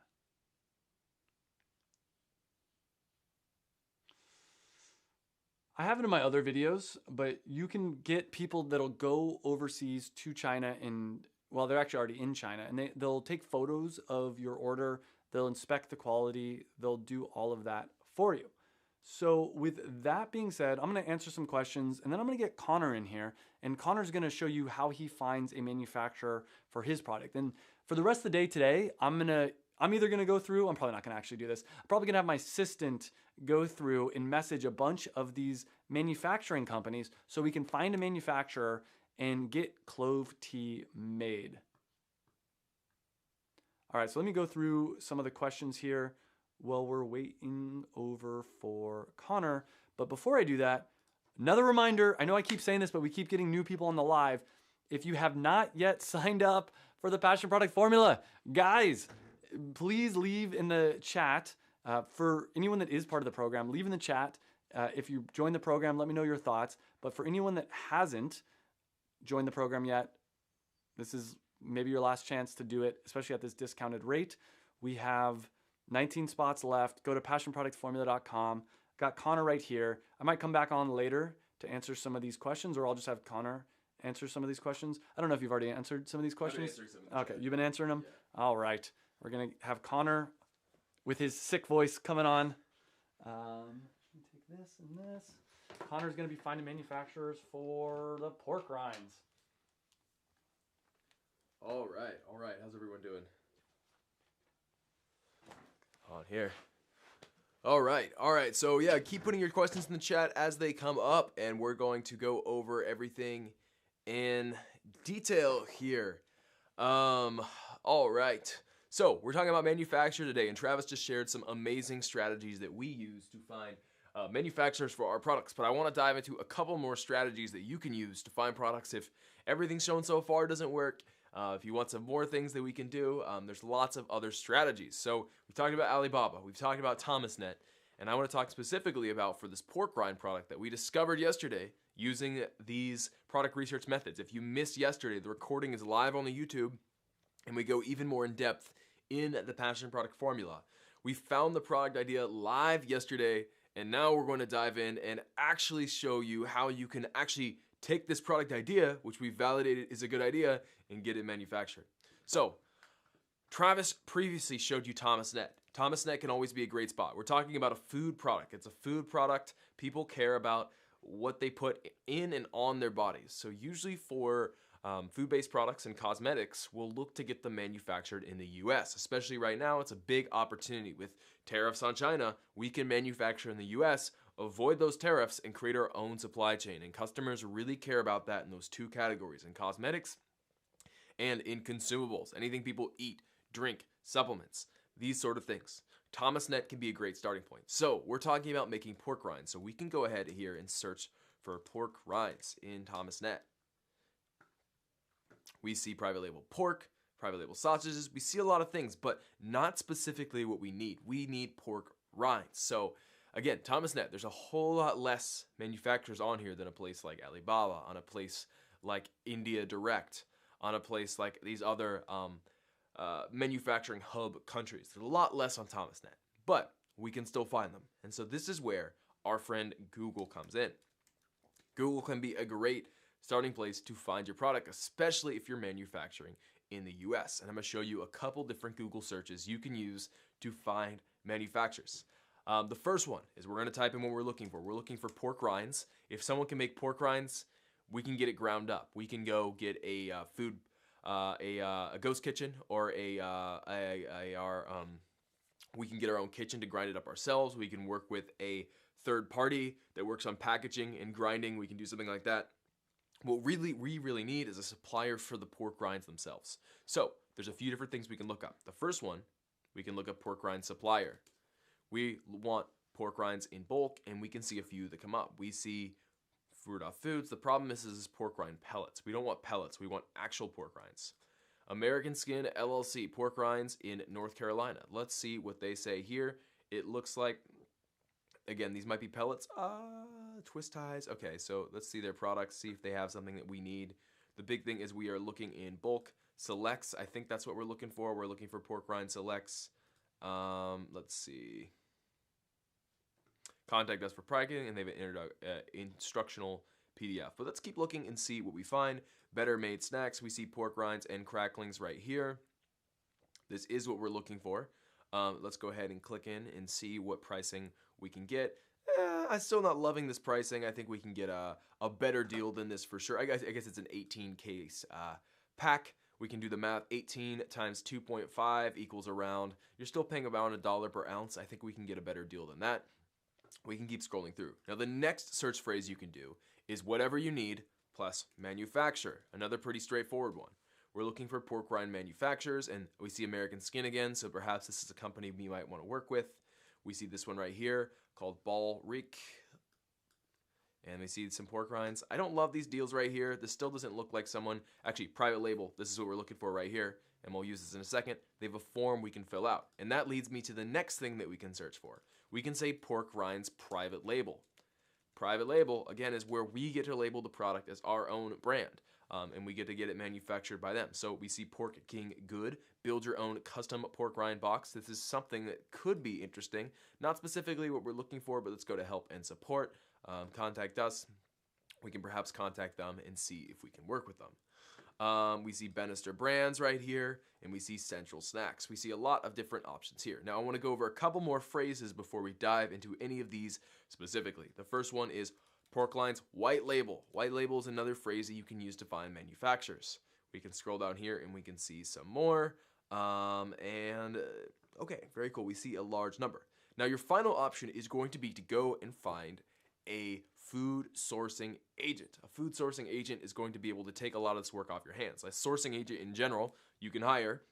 I have it in my other videos, but you can get people that'll go overseas to China they're actually already in China, and they'll take photos of your order, they'll inspect the quality, they'll do all of that for you. So with that being said, I'm going to answer some questions, and then I'm going to get Connor in here, and Connor's going to show you how he finds a manufacturer for his product. And for the rest of the day today, I'm either going to go through, I'm probably not going to actually do this, I'm probably going to have my assistant go through and message a bunch of these manufacturing companies so we can find a manufacturer and get clove tea made. All right, so let me go through some of the questions here while we're waiting over for Connor. But before I do that, another reminder, I know I keep saying this, but we keep getting new people on the live. If you have not yet signed up for the Passion Product Formula, guys, please leave in the chat. For anyone that is part of the program, leave in the chat. If you join the program, let me know your thoughts. But for anyone that hasn't joined the program yet, this is maybe your last chance to do it, especially at this discounted rate. We have 19 spots left. Go to passionproductformula.com. Got Connor right here. I might come back on later to answer some of these questions, or I'll just have Connor answer some of these questions. I don't know if you've already answered some of these questions. Okay, you've been answering them? Yeah. All right. We're going to have Connor with his sick voice coming on. Take this and this. Connor's going to be finding manufacturers for the pork rinds. All right. How's everyone doing? On here. All right. So yeah, keep putting your questions in the chat as they come up, and we're going to go over everything in detail here. All right. So we're talking about manufacturer today, and Travis just shared some amazing strategies that we use to find manufacturers for our products. But I want to dive into a couple more strategies that you can use to find products if everything shown so far doesn't work. If you want some more things that we can do, there's lots of other strategies. So we've talked about Alibaba, we've talked about ThomasNet, and I want to talk specifically about for this pork rind product that we discovered yesterday using these product research methods. If you missed yesterday, the recording is live on the YouTube, and we go even more in depth in the Passion Product Formula. We found the product idea live yesterday, And now we're going to dive in and actually show you how you can actually take this product idea, which we validated is a good idea, and get it manufactured. So, Travis previously showed you ThomasNet. ThomasNet can always be a great spot. We're talking about a food product. It's a food product. People care about what they put in and on their bodies. So usually for food-based products and cosmetics, we'll look to get them manufactured in the US. Especially right now, it's a big opportunity. With tariffs on China, we can manufacture in the US, avoid those tariffs, and create our own supply chain. And customers really care about that in those two categories, in cosmetics and in consumables. Anything people eat, drink, supplements, these sort of things. ThomasNet can be a great starting point. So we're talking about making pork rinds. So we can go ahead here and search for pork rinds in ThomasNet. We see private label pork, private label sausages. We see a lot of things, but not specifically what we need. We need pork rinds. So again, ThomasNet, there's a whole lot less manufacturers on here than a place like Alibaba, on a place like India Direct, on a place like these other manufacturing hub countries. There's a lot less on ThomasNet, but we can still find them. And so this is where our friend Google comes in. Google can be a great starting place to find your product, especially if you're manufacturing in the US. And I'm gonna show you a couple different Google searches you can use to find manufacturers. The first one is we're gonna type in what we're looking for. We're looking for pork rinds. If someone can make pork rinds, we can get it ground up. We can go get a ghost kitchen, or we can get our own kitchen to grind it up ourselves. We can work with a third party that works on packaging and grinding. We can do something like that. What we really need is a supplier for the pork rinds themselves. So there's a few different things we can look up. The first one, we can look up pork rind supplier. We want pork rinds in bulk, and we can see a few that come up. We see Fruit Off Foods. The problem is pork rind pellets. We don't want pellets. We want actual pork rinds. American Skin LLC, pork rinds in North Carolina. Let's see what they say here. It looks like, again, these might be pellets. Twist ties. Okay, so let's see their products, see if they have something that we need. The big thing is we are looking in bulk. Selects, I think that's what we're looking for. We're looking for pork rind selects. Let's see. Contact us for pricing, and they've entered an instructional PDF. But let's keep looking and see what we find. Better Made Snacks. We see pork rinds and cracklings right here. This is what we're looking for. Let's go ahead and click in and see what pricing we can get. I'm still not loving this pricing. I think we can get a better deal than this for sure. I guess it's an 18 case pack. We can do the math. 18 times 2.5 equals around, you're still paying about $1 per ounce. I think we can get a better deal than that. We can keep scrolling through. Now the next search phrase you can do is whatever you need plus manufacturer. Another pretty straightforward one. We're looking for pork rind manufacturers, and we see American Skin again, so perhaps this is a company we might want to work with. We see this one right here called Ball Reek, and we see some pork rinds. I don't love these deals right here. This still doesn't look like someone, actually private label, this is what we're looking for right here, and we'll use this in a second. They have a form we can fill out, and that leads me to the next thing that we can search for. We can say pork rinds private label. Private label, again, is where we get to label the product as our own brand, and we get to get it manufactured by them. So we see Pork King Good, build your own custom pork rind box. This is something that could be interesting. Not specifically what we're looking for, but let's go to help and support. Contact us. We can perhaps contact them and see if we can work with them. We see Bannister Brands right here, and we see Central Snacks. We see a lot of different options here. Now I want to go over a couple more phrases before we dive into any of these specifically. The first one is pork lines white label. White label is another phrase that you can use to find manufacturers. We can scroll down here and we can see some more. Okay, very cool. We see a large number. Now your final option is going to be to go and find a food sourcing agent. A food sourcing agent is going to be able to take a lot of this work off your hands. A sourcing agent in general, you can hire.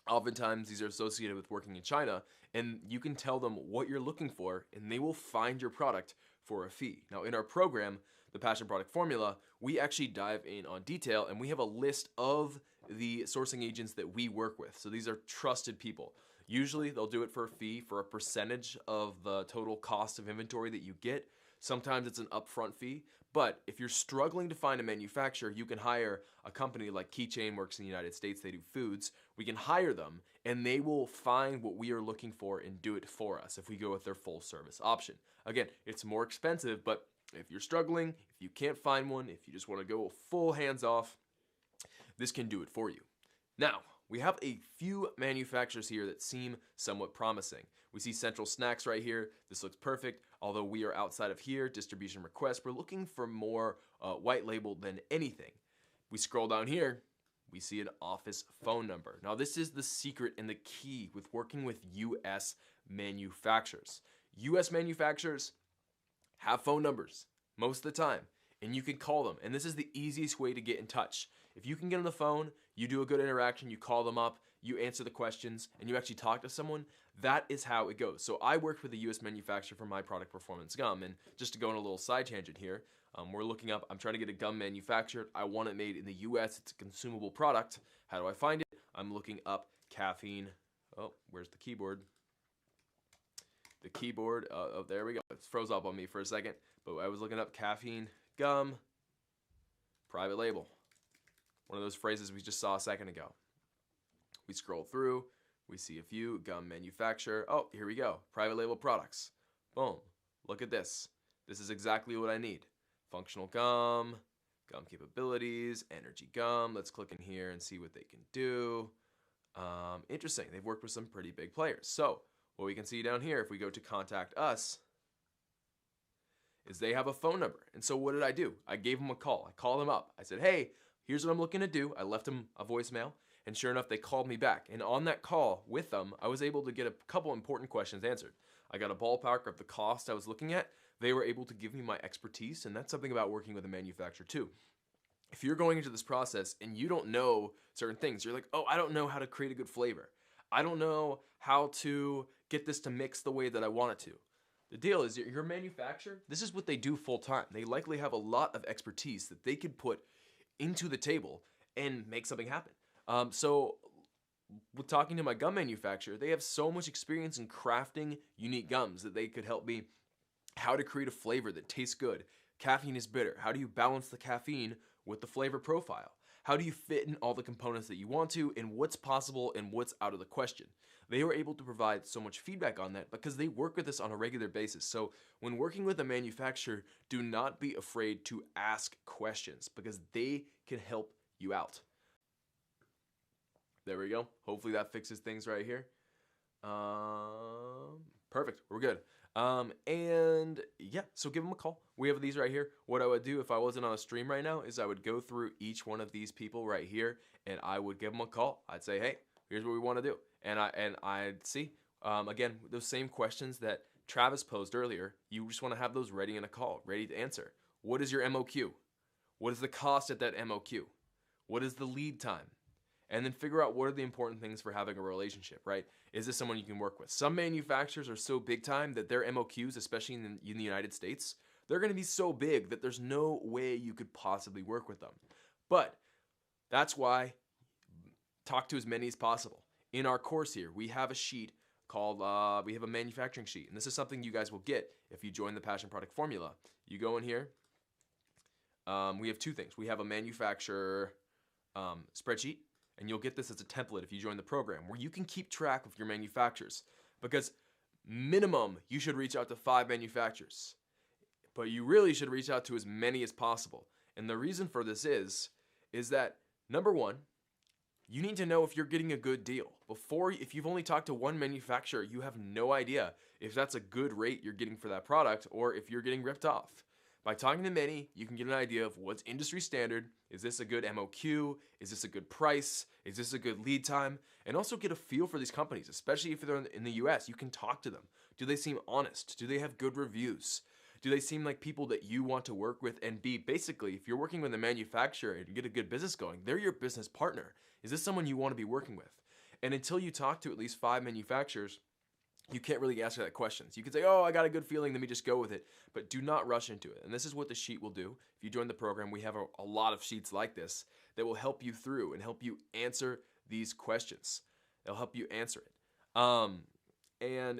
Oftentimes these are associated with working in China, and you can tell them what you're looking for, and they will find your product for a fee. Now in our program, the Passion Product Formula, we actually dive in on detail, and we have a list of the sourcing agents that we work with. So these are trusted people. Usually they'll do it for a fee, for a percentage of the total cost of inventory that you get. Sometimes it's an upfront fee, but if you're struggling to find a manufacturer, you can hire a company like Keychain Works in the United States. They do foods. We can hire them, and they will find what we are looking for and do it for us if we go with their full service option. Again, it's more expensive, but if you're struggling, if you can't find one, if you just want to go full hands off, this can do it for you. Now, we have a few manufacturers here that seem somewhat promising. We see Central Snacks right here. This looks perfect. Although we are outside of here, distribution request, we're looking for more white label than anything. We scroll down here, we see an office phone number. Now this is the secret and the key with working with US manufacturers. US manufacturers have phone numbers most of the time, and you can call them. And this is the easiest way to get in touch. If you can get on the phone, you do a good interaction, you call them up, you answer the questions, and you actually talk to someone, that is how it goes. So I worked with a US manufacturer for my product, Performance Gum, and just to go on a little side tangent here, we're looking up, I'm trying to get a gum manufactured. I want it made in the US. It's a consumable product. How do I find it? I'm looking up caffeine. Oh, where's the keyboard? The keyboard, oh, there we go. It froze up on me for a second, but I was looking up caffeine gum, private label. One of those phrases we just saw a second ago. We scroll through, we see a few, gum manufacturer. Oh, here we go, private label products. Boom, look at this. This is exactly what I need. Functional gum, gum capabilities, energy gum. Let's click in here and see what they can do. Interesting, they've worked with some pretty big players. So, what we can see down here, if we go to contact us, is they have a phone number. And so what did I do? I gave them a call. I called them up. I said, hey, here's what I'm looking to do. I left them a voicemail, and sure enough, they called me back. And on that call with them, I was able to get a couple important questions answered. I got a ballpark of the cost I was looking at. They were able to give me my expertise, and that's something about working with a manufacturer too. If you're going into this process and you don't know certain things, you're like, oh, I don't know how to create a good flavor. I don't know how to get this to mix the way that I want it to. The deal is your manufacturer, this is what they do full time. They likely have a lot of expertise that they could put into the table and make something happen. So with talking to my gum manufacturer, they have so much experience in crafting unique gums that they could help me how to create a flavor that tastes good. Caffeine is bitter. How do you balance the caffeine with the flavor profile? How do you fit in all the components that you want to, and what's possible and what's out of the question? They were able to provide so much feedback on that because they work with us on a regular basis. So when working with a manufacturer, do not be afraid to ask questions because they can help you out. There we go. Hopefully that fixes things right here. Perfect. We're good. And yeah, so give them a call. We have these right here. What I would do if I wasn't on a stream right now is I would go through each one of these people right here and I would give them a call. I'd say, hey, here's what we want to do. And I'd see, again, those same questions that Travis posed earlier, you just want to have those ready in a call, ready to answer. What is your MOQ? What is the cost at that MOQ? What is the lead time? And then figure out what are the important things for having a relationship, right? Is this someone you can work with? Some manufacturers are so big time that their MOQs, especially in the United States, they're going to be so big that there's no way you could possibly work with them. But that's why talk to as many as possible. In our course here, we have a sheet called, we have a manufacturing sheet. And this is something you guys will get if you join the Passion Product Formula. You go in here. We have two things. We have a manufacturer spreadsheet. And you'll get this as a template if you join the program where you can keep track of your manufacturers because minimum you should reach out to 5 manufacturers, but you really should reach out to as many as possible. And the reason for this is that number one, you need to know if you're getting a good deal. If you've only talked to one manufacturer, you have no idea if that's a good rate you're getting for that product or if you're getting ripped off. By talking to many, you can get an idea of what's industry standard. Is this a good MOQ? Is this a good price? Is this a good lead time? And also get a feel for these companies, especially if they're in the US. You can talk to them. Do they seem honest? Do they have good reviews? Do they seem like people that you want to work with and be? Basically, if you're working with a manufacturer and get a good business going, they're your business partner. Is this someone you want to be working with? And until you talk to at least 5 manufacturers, you can't really ask that questions. You can say, oh, I got a good feeling, let me just go with it. But do not rush into it. And this is what the sheet will do. If you join the program, we have a lot of sheets like this that will help you through and help you answer these questions. They'll help you answer it. And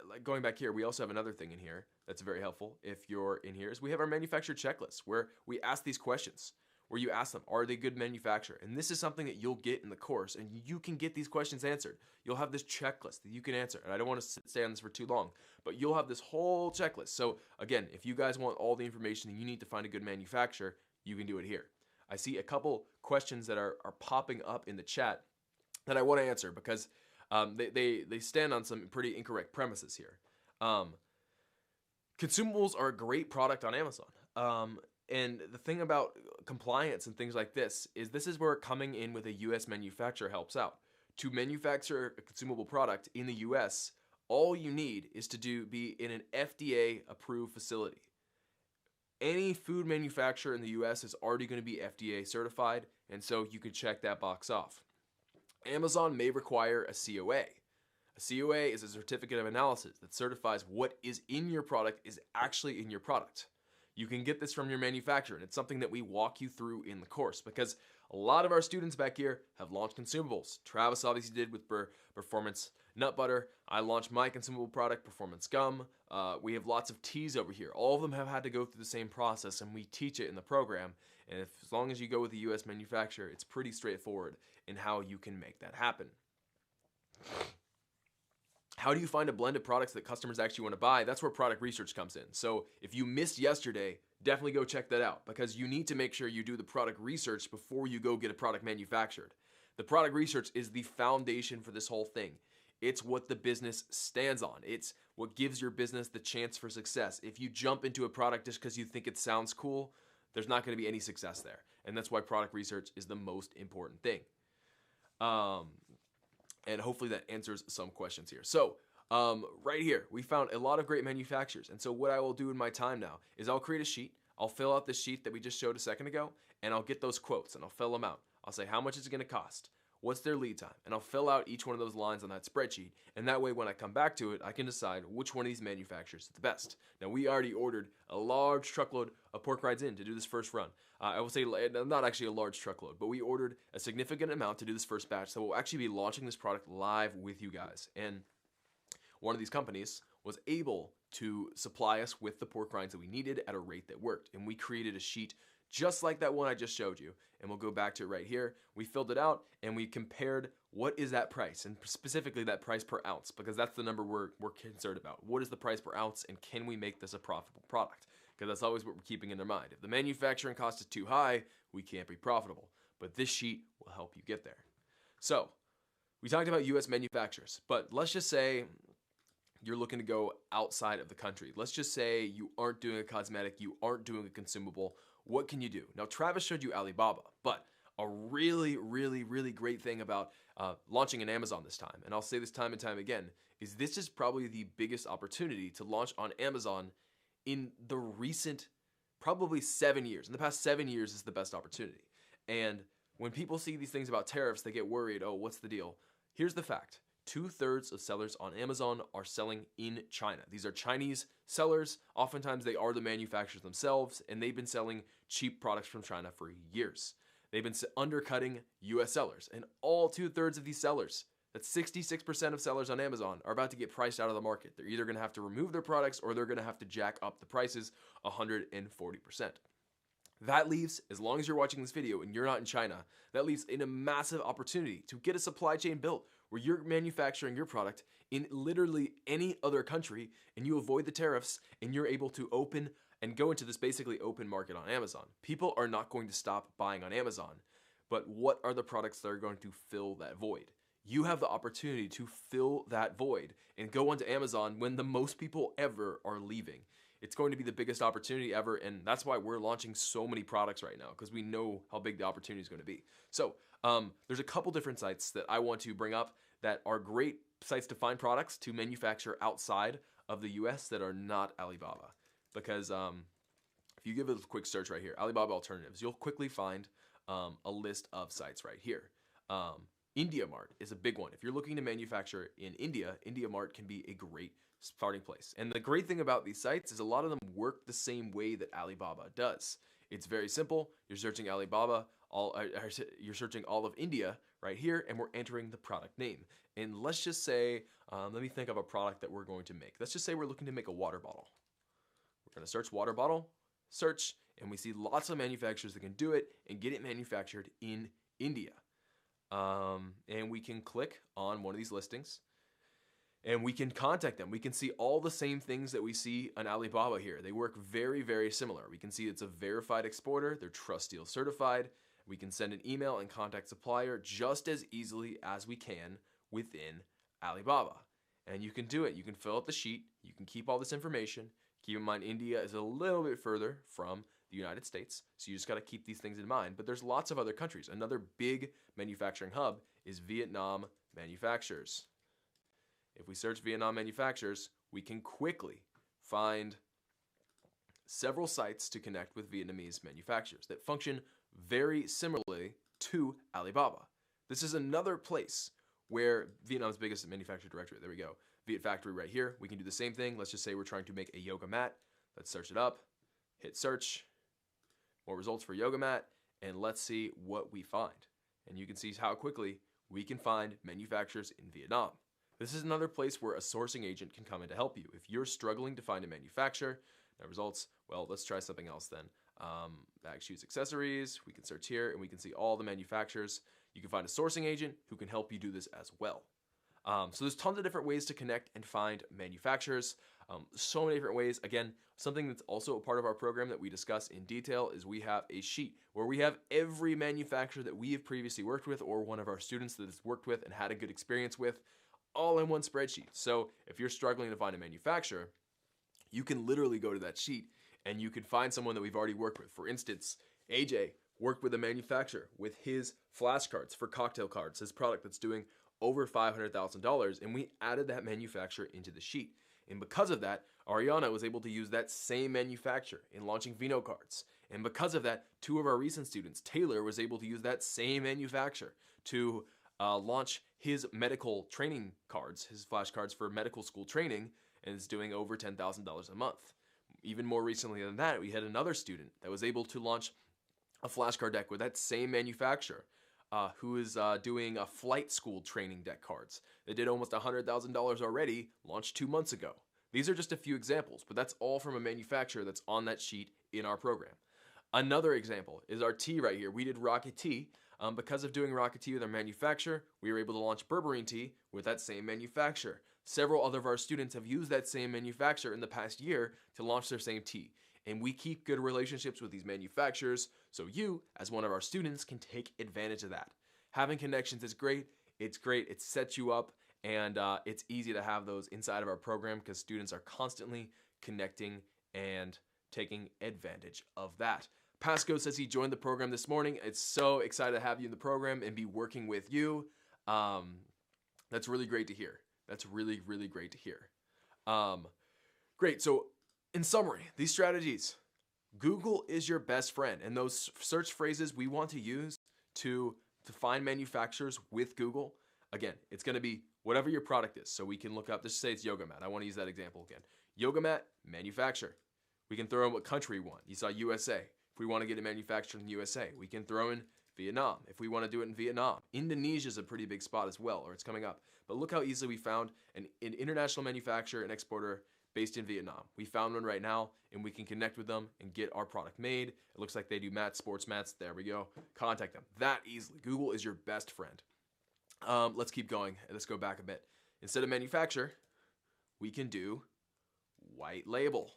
like going back here, we also have another thing in here that's very helpful if you're in here, is we have our manufacturer checklist where we ask these questions, where you ask them, are they good manufacturer? And this is something that you'll get in the course, and you can get these questions answered. You'll have this checklist that you can answer, and I don't want to stay on this for too long, but you'll have this whole checklist. So again, if you guys want all the information and you need to find a good manufacturer, you can do it here. I see a couple questions that are popping up in the chat that I want to answer because they stand on some pretty incorrect premises here. Consumables are a great product on Amazon. And the thing about compliance and things like this is where coming in with a US manufacturer helps out. To manufacture a consumable product in the US, all you need is to be in an FDA approved facility. Any food manufacturer in the US is already going to be FDA certified, and so you can check that box off. Amazon may require a COA. A COA is a certificate of analysis that certifies what is in your product is actually in your product. You can get this from your manufacturer, and it's something that we walk you through in the course because a lot of our students back here have launched consumables. Travis obviously did with Performance Nut Butter. I launched my consumable product, Performance Gum. We have lots of teas over here. All of them have had to go through the same process, and we teach it in the program. And as long as you go with a US manufacturer, it's pretty straightforward in how you can make that happen. How do you find a blend of products that customers actually want to buy? That's where product research comes in. So if you missed yesterday, definitely go check that out because you need to make sure you do the product research before you go get a product manufactured. The product research is the foundation for this whole thing. It's what the business stands on. It's what gives your business the chance for success. If you jump into a product just because you think it sounds cool, there's not going to be any success there. And that's why product research is the most important thing. And hopefully that answers some questions here. So right here, we found a lot of great manufacturers. And so what I will do in my time now is I'll create a sheet. I'll fill out the sheet that we just showed a second ago, and I'll get those quotes, and I'll fill them out. I'll say how much is it going to cost? What's their lead time? And I'll fill out each one of those lines on that spreadsheet. And that way, when I come back to it, I can decide which one of these manufacturers is the best. Now, we already ordered a large truckload of pork rinds in to do this first run. I will say not actually a large truckload, but we ordered a significant amount to do this first batch. So we'll actually be launching this product live with you guys. And one of these companies was able to supply us with the pork rinds that we needed at a rate that worked. And we created a sheet just like that one I just showed you. And we'll go back to it right here. We filled it out and we compared what is that price, and specifically that price per ounce, because that's the number we're concerned about. What is the price per ounce, and can we make this a profitable product? Because that's always what we're keeping in our mind. If the manufacturing cost is too high, we can't be profitable. But this sheet will help you get there. So we talked about US manufacturers, but let's just say you're looking to go outside of the country. Let's just say you aren't doing a cosmetic, you aren't doing a consumable. What can you do? Now, Travis showed you Alibaba, but a really, really, really great thing about launching in Amazon this time, and I'll say this time and time again, is this is probably the biggest opportunity to launch on Amazon in the recent, probably 7 years. In the past 7 years is the best opportunity. And when people see these things about tariffs, they get worried, oh, what's the deal? Here's the fact. 2/3 of sellers on Amazon are selling in China. These are Chinese sellers. Oftentimes they are the manufacturers themselves, and they've been selling cheap products from China for years. They've been undercutting US sellers, and all 2/3 of these sellers, that's 66% of sellers on Amazon, are about to get priced out of the market. They're either going to have to remove their products or they're going to have to jack up the prices 140%. That leaves, as long as you're watching this video and you're not in China, that leaves in a massive opportunity to get a supply chain built where you're manufacturing your product in literally any other country and you avoid the tariffs and you're able to open and go into this basically open market on Amazon. People are not going to stop buying on Amazon, but what are the products that are going to fill that void? You have the opportunity to fill that void and go onto Amazon when the most people ever are leaving. It's going to be the biggest opportunity ever, and that's why we're launching so many products right now, because we know how big the opportunity is going to be. So there's a couple different sites that I want to bring up that are great sites to find products to manufacture outside of the US that are not Alibaba. Because if you give it a quick search right here, Alibaba alternatives, you'll quickly find a list of sites right here. India Mart is a big one. If you're looking to manufacture in India, India Mart can be a great starting place. And the great thing about these sites is a lot of them work the same way that Alibaba does. It's very simple. You're searching Alibaba, you're searching all of India right here, and we're entering the product name. And let's just say, let me think of a product that we're going to make. Let's just say we're looking to make a water bottle. We're going to search water bottle, search, and we see lots of manufacturers that can do it and get it manufactured in India. And we can click on one of these listings and we can contact them. We can see all the same things that we see on Alibaba here. They work very, very similar. We can see it's a verified exporter. They're Trust Seal certified. We can send an email and contact supplier just as easily as we can within Alibaba. And you can do it. You can fill out the sheet. You can keep all this information. Keep in mind, India is a little bit further from the United States, so you just got to keep these things in mind. But there's lots of other countries. Another big manufacturing hub is Vietnam manufacturers. If we search Vietnam manufacturers, we can quickly find several sites to connect with Vietnamese manufacturers that function very similarly to Alibaba. This is another place where Vietnam's biggest manufacturer directory, there we go, Viet Factory right here. We can do the same thing. Let's just say we're trying to make a yoga mat. Let's search it up, hit search, more results for yoga mat, and let's see what we find. And you can see how quickly we can find manufacturers in Vietnam. This is another place where a sourcing agent can come in to help you. If you're struggling to find a manufacturer, no results, well, let's try something else then. Bag, shoes, accessories, we can search here and we can see all the manufacturers. You can find a sourcing agent who can help you do this as well. So there's tons of different ways to connect and find manufacturers. So many different ways. Again, something that's also a part of our program that we discuss in detail is we have a sheet where we have every manufacturer that we have previously worked with or one of our students that has worked with and had a good experience with, all in one spreadsheet. So if you're struggling to find a manufacturer, you can literally go to that sheet and you can find someone that we've already worked with. For instance, AJ worked with a manufacturer with his flashcards for cocktail cards, his product that's doing over $500,000, and we added that manufacturer into the sheet. And because of that, Ariana was able to use that same manufacturer in launching Vino cards. And because of that, two of our recent students, Taylor, was able to use that same manufacturer to launch his medical training cards, his flashcards for medical school training, and is doing over $10,000 a month. Even more recently than that, we had another student that was able to launch a flashcard deck with that same manufacturer, who is doing a flight school training deck cards. They did almost $100,000 already, launched 2 months ago. These are just a few examples, but that's all from a manufacturer that's on that sheet in our program. Another example is our tea right here. We did Rocket Tea. Because of doing Rocket Tea with our manufacturer, we were able to launch berberine tea with that same manufacturer. Several other of our students have used that same manufacturer in the past year to launch their same tea. And we keep good relationships with these manufacturers, so you, as one of our students, can take advantage of that. Having connections is great. It's great. It sets you up, and it's easy to have those inside of our program because students are constantly connecting and taking advantage of that. Pasco says he joined the program this morning. It's so excited to have you in the program and be working with you. That's really great to hear. That's really, really great to hear. Great. So in summary, these strategies, Google is your best friend. And those search phrases we want to use to find manufacturers with Google, again, it's going to be whatever your product is. So we can look up, just say it's yoga mat. I want to use that example again. Yoga mat, manufacturer. We can throw in what country we want. You saw USA. If we want to get it manufactured in the USA, we can throw in Vietnam. If we want to do it in Vietnam. Indonesia is a pretty big spot as well, or it's coming up. But look how easily we found an international manufacturer and exporter based in Vietnam. We found one right now, and we can connect with them and get our product made. It looks like they do mats, sports mats. There we go. Contact them that easily. Google is your best friend. Let's keep going. Let's go back a bit. Instead of manufacturer, we can do white label.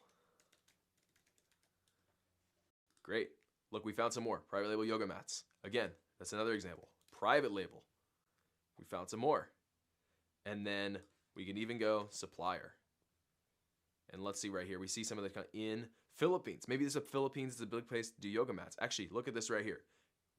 Great. Look, we found some more. Private label yoga mats. Again, that's another example. Private label. We found some more. And then we can even go supplier. And let's see right here. We see some of the in Philippines. Maybe this is Philippines is a big place to do yoga mats. Actually, look at this right here.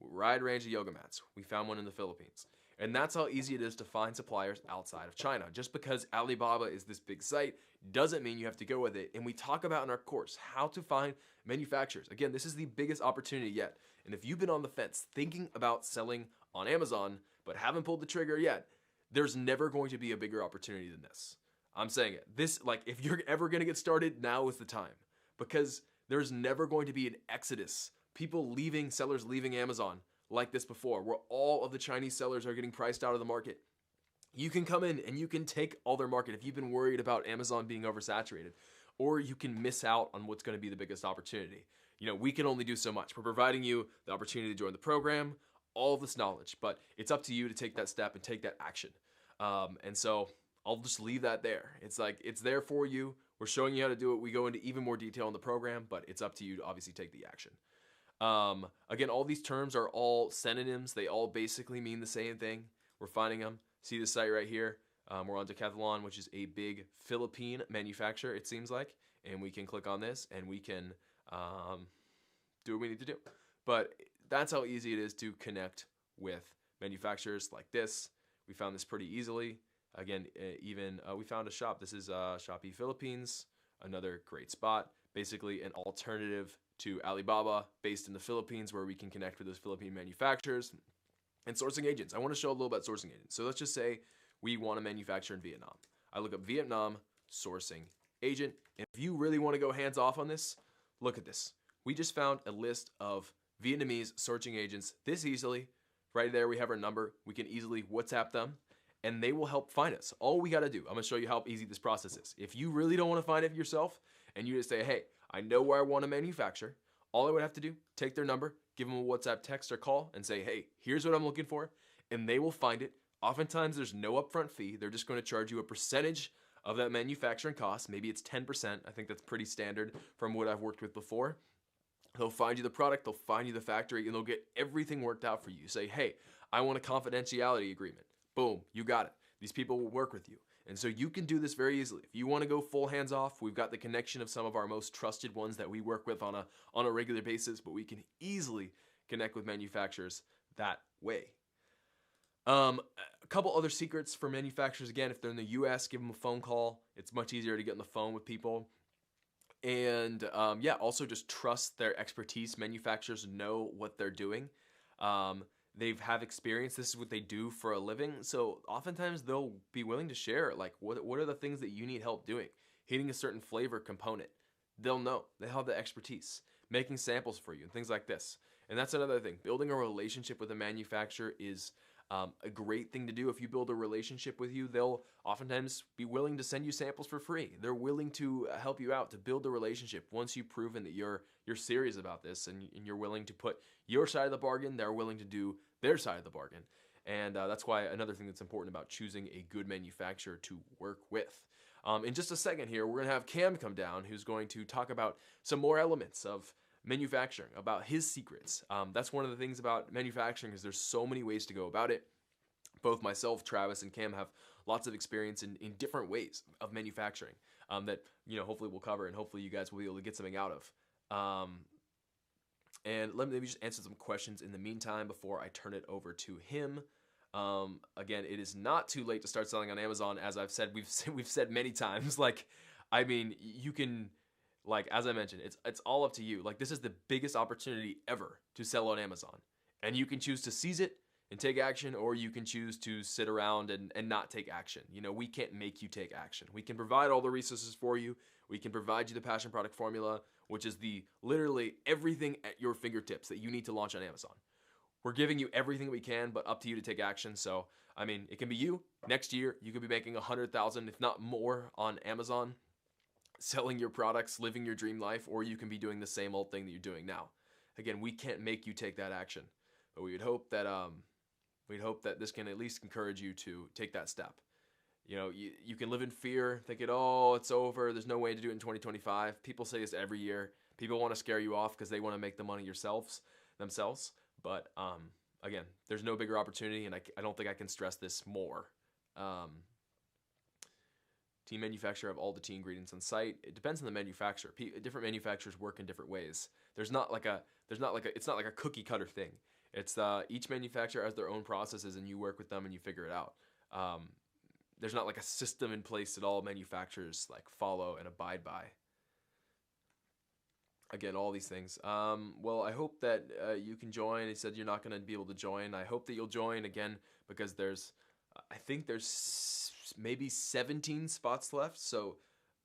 Wide range of yoga mats. We found one in the Philippines. And that's how easy it is to find suppliers outside of China. Just because Alibaba is this big site doesn't mean you have to go with it. And we talk about in our course how to find manufacturers. Again, this is the biggest opportunity yet. And if you've been on the fence thinking about selling on Amazon but haven't pulled the trigger yet, there's never going to be a bigger opportunity than this. I'm saying it. This, like, if you're ever going to get started, now is the time. Because there's never going to be an exodus. Sellers leaving Amazon like this before, where all of the Chinese sellers are getting priced out of the market. You can come in and you can take all their market if you've been worried about Amazon being oversaturated, or you can miss out on what's going to be the biggest opportunity. We can only do so much. We're providing you the opportunity to join the program, all of this knowledge, but it's up to you to take that step and take that action. And so I'll just leave that there. It's like, it's there for you. We're showing you how to do it. We go into even more detail in the program, but it's up to you to obviously take the action. Again, all these terms are all synonyms. They all basically mean the same thing. We're finding them. See the site right here. We're on Decathlon, which is a big Philippine manufacturer, it seems like. And we can click on this and we can do what we need to do. But that's how easy it is to connect with manufacturers like this. We found this pretty easily. Again, we found a shop. This is Shopee Philippines, another great spot. Basically an alternative to Alibaba based in the Philippines, where we can connect with those Philippine manufacturers and sourcing agents. I want to show a little about sourcing agents. So let's just say we want to manufacture in Vietnam. I look up Vietnam sourcing agent. And if you really want to go hands off on this, look at this. We just found a list of Vietnamese sourcing agents this easily. Right there, we have our number. We can easily WhatsApp them and they will help find us. All we got to do, I'm going to show you how easy this process is. If you really don't want to find it yourself and you just say, hey, I know where I want to manufacture, all I would have to do, take their number, give them a WhatsApp text or call and say, hey, here's what I'm looking for, and they will find it. Oftentimes, there's no upfront fee. They're just going to charge you a percentage of that manufacturing cost. Maybe it's 10%. I think that's pretty standard from what I've worked with before. They'll find you the product, they'll find you the factory, and they'll get everything worked out for you. You say, hey, I want a confidentiality agreement. Boom, you got it. These people will work with you. And so you can do this very easily. If you want to go full hands off, we've got the connection of some of our most trusted ones that we work with on a regular basis, but we can easily connect with manufacturers that way. A couple other secrets for manufacturers. Again, if they're in the US, give them a phone call. It's much easier to get on the phone with people. And also just trust their expertise. Manufacturers know what they're doing. They have experience. This is what they do for a living. So oftentimes they'll be willing to share, like, what are the things that you need help doing? Hitting a certain flavor component. They'll know. They have the expertise. Making samples for you and things like this. And that's another thing. Building a relationship with a manufacturer is a great thing to do. If you build a relationship with you, they'll oftentimes be willing to send you samples for free. They're willing to help you out to build a relationship. Once you've proven that you're serious about this and you're willing to put your side of the bargain, they're willing to do their side of the bargain. And that's why another thing that's important about choosing a good manufacturer to work with. In just a second here, we're going to have Cam come down, who's going to talk about some more elements of manufacturing, about his secrets. That's one of the things about manufacturing, is there's so many ways to go about it. Both myself, Travis, and Cam have lots of experience in different ways of manufacturing that hopefully we'll cover, and hopefully you guys will be able to get something out of. And let me just answer some questions in the meantime before I turn it over to him. Again, it is not too late to start selling on Amazon, as I've said. We've said many times. You can. As I mentioned, it's all up to you. This is the biggest opportunity ever to sell on Amazon. And you can choose to seize it and take action, or you can choose to sit around and not take action. We can't make you take action. We can provide all the resources for you. We can provide you the passion product formula, which is literally everything at your fingertips that you need to launch on Amazon. We're giving you everything we can, but up to you to take action. So, it can be you. Next year, you could be making $100,000, if not more, on Amazon, selling your products, living your dream life, or you can be doing the same old thing that you're doing now. Again, we can't make you take that action, but we would hope that this can at least encourage you to take that step. You can live in fear, thinking, oh, it's over, there's no way to do it in 2025. People say this every year. People want to scare you off because they want to make the money themselves. But again, there's no bigger opportunity, and I don't think I can stress this more. Tea manufacturer have all the tea ingredients on site. It depends on the manufacturer. Different manufacturers work in different ways. It's not like a cookie cutter thing. It's each manufacturer has their own processes, and you work with them and you figure it out. There's not like a system in place that all manufacturers follow and abide by. Again, all these things. Well, I hope that you can join. He said you're not going to be able to join. I hope that you'll join again, because I think there's maybe 17 spots left, so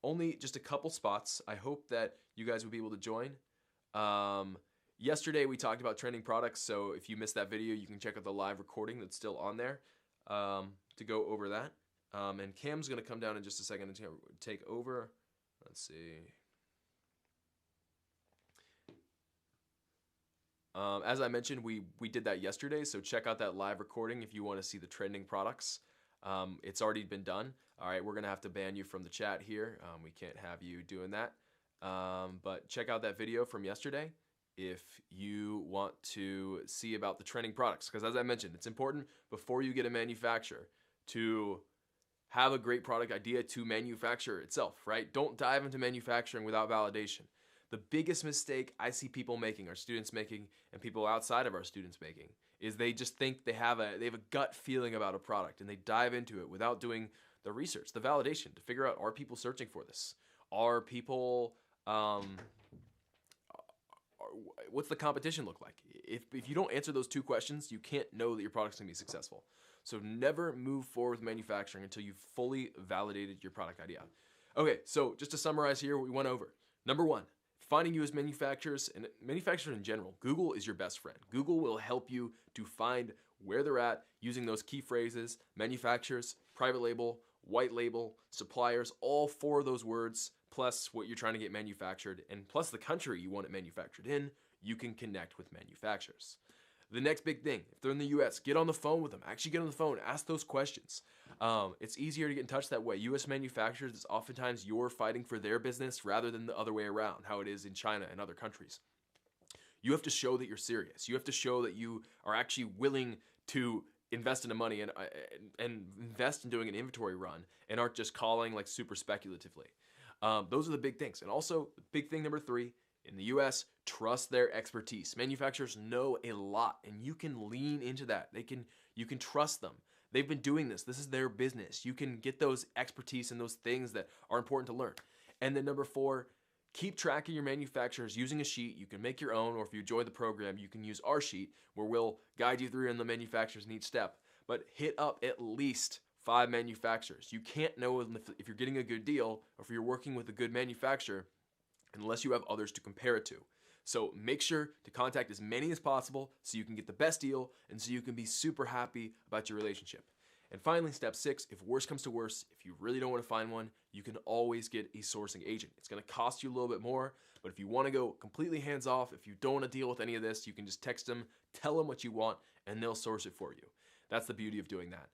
only just a couple spots. I hope that you guys will be able to join. Yesterday we talked about trending products, so if you missed that video, you can check out the live recording that's still on there to go over that. And Cam's going to come down in just a second and take over. Let's see. As I mentioned, we did that yesterday, so check out that live recording if you want to see the trending products. It's already been done. All right, we're going to have to ban you from the chat here. We can't have you doing that. But check out that video from yesterday if you want to see about the trending products. Because as I mentioned, it's important before you get a manufacturer to have a great product idea to manufacture itself, right? Don't dive into manufacturing without validation. The biggest mistake I see people making, our students making, and people outside of our students making, is they just think they have a gut feeling about a product and they dive into it without doing the research, the validation to figure out, are people searching for this? Are people, what's the competition look like? If you don't answer those two questions, you can't know that your product's gonna be successful. So never move forward with manufacturing until you've fully validated your product idea. Okay, so just to summarize here what we went over. Number one, finding you as manufacturers, and manufacturers in general, Google is your best friend. Google will help you to find where they're at using those key phrases, manufacturers, private label, white label, suppliers, all four of those words, plus what you're trying to get manufactured, and plus the country you want it manufactured in, you can connect with manufacturers. The next big thing, if they're in the US, get on the phone with them. Actually get on the phone, ask those questions. It's easier to get in touch that way. US manufacturers, is oftentimes you're fighting for their business rather than the other way around, how it is in China and other countries. You have to show that you're serious. You have to show that you are actually willing to invest in the money and invest in doing an inventory run and aren't just calling like super speculatively. Those are the big things. And also, big thing number three, in the US, trust their expertise. Manufacturers know a lot, and you can lean into that. You can trust them. They've been doing this. This is their business. You can get those expertise and those things that are important to learn. And then number four, keep track of your manufacturers using a sheet. You can make your own, or if you join the program, you can use our sheet where we'll guide you through in the manufacturers in each step. But hit up at least 5 manufacturers. You can't know if you're getting a good deal or if you're working with a good manufacturer unless you have others to compare it to. So make sure to contact as many as possible so you can get the best deal and so you can be super happy about your relationship. And finally, step 6, if worse comes to worse, if you really don't want to find one, you can always get a sourcing agent. It's going to cost you a little bit more, but if you want to go completely hands off, if you don't want to deal with any of this, you can just text them, tell them what you want, and they'll source it for you. That's the beauty of doing that.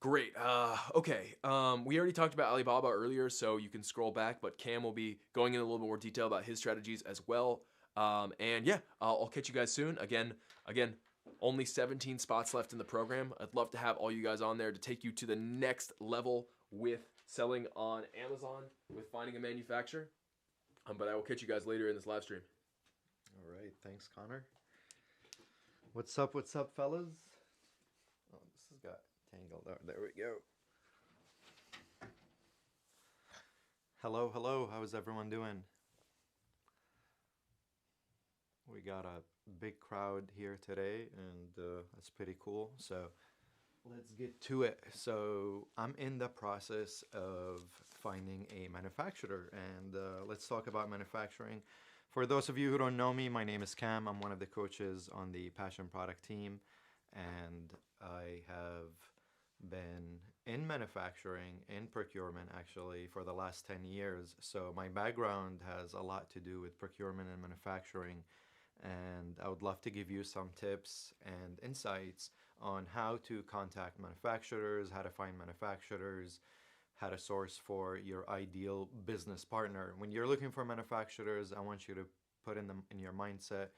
Great. Okay. We already talked about Alibaba earlier, so you can scroll back, but Cam will be going in a little bit more detail about his strategies as well. And yeah, I'll catch you guys soon. Again, only 17 spots left in the program. I'd love to have all you guys on there to take you to the next level with selling on Amazon, with finding a manufacturer. But I will catch you guys later in this live stream. All right. Thanks, Connor. What's up, fellas? Oh, this has got tangled out. There we go. Hello. How's everyone doing? We got a big crowd here today, and that's pretty cool. So let's get to it. So I'm in the process of finding a manufacturer, and let's talk about manufacturing. For those of you who don't know me, my name is Cam. I'm one of the coaches on the Passion Product team, and I have been in manufacturing, in procurement actually, for the last 10 years. So my background has a lot to do with procurement and manufacturing, and I would love to give you some tips and insights on how to contact manufacturers, how to find manufacturers, how to source for your ideal business partner. When you're looking for manufacturers, I want you to put in your mindset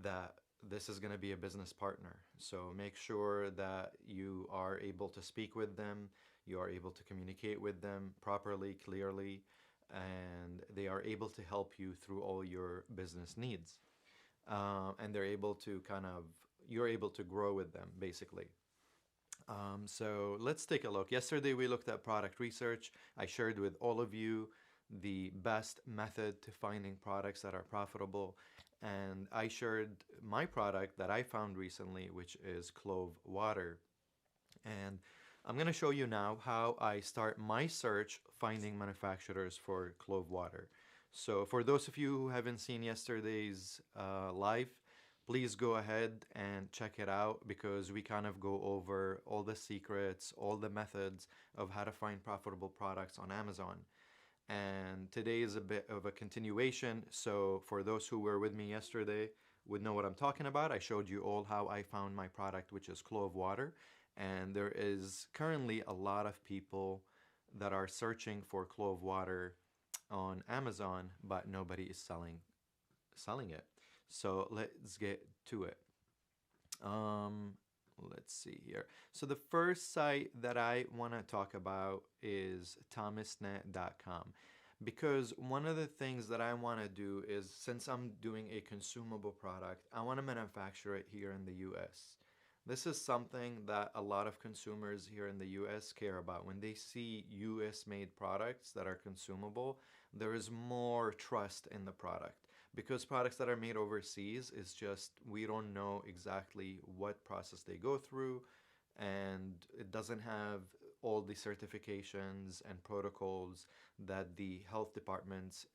that this is going to be a business partner. So make sure that you are able to speak with them, you are able to communicate with them properly, clearly, and they are able to help you through all your business needs. And they're able to you're able to grow with them, basically. So let's take a look. Yesterday we looked at product research. I shared with all of you the best method to finding products that are profitable. And I shared my product that I found recently, which is clove water. And I'm going to show you now how I start my search finding manufacturers for clove water. So for those of you who haven't seen yesterday's live, please go ahead and check it out because we kind of go over all the secrets, all the methods of how to find profitable products on Amazon. And today is a bit of a continuation. So for those who were with me yesterday would know what I'm talking about. I showed you all how I found my product, which is clove water. And there is currently a lot of people that are searching for clove water on Amazon, but nobody is selling it. So let's get to it. Let's see here. So the first site that I want to talk about is ThomasNet.com, because one of the things that I want to do is, since I'm doing a consumable product, I want to manufacture it here in the US. This is something that a lot of consumers here in the US care about. When they see US made products that are consumable, there is more trust in the product. Because products that are made overseas is just, we don't know exactly what process they go through, and it doesn't have all the certifications and protocols that the health departments,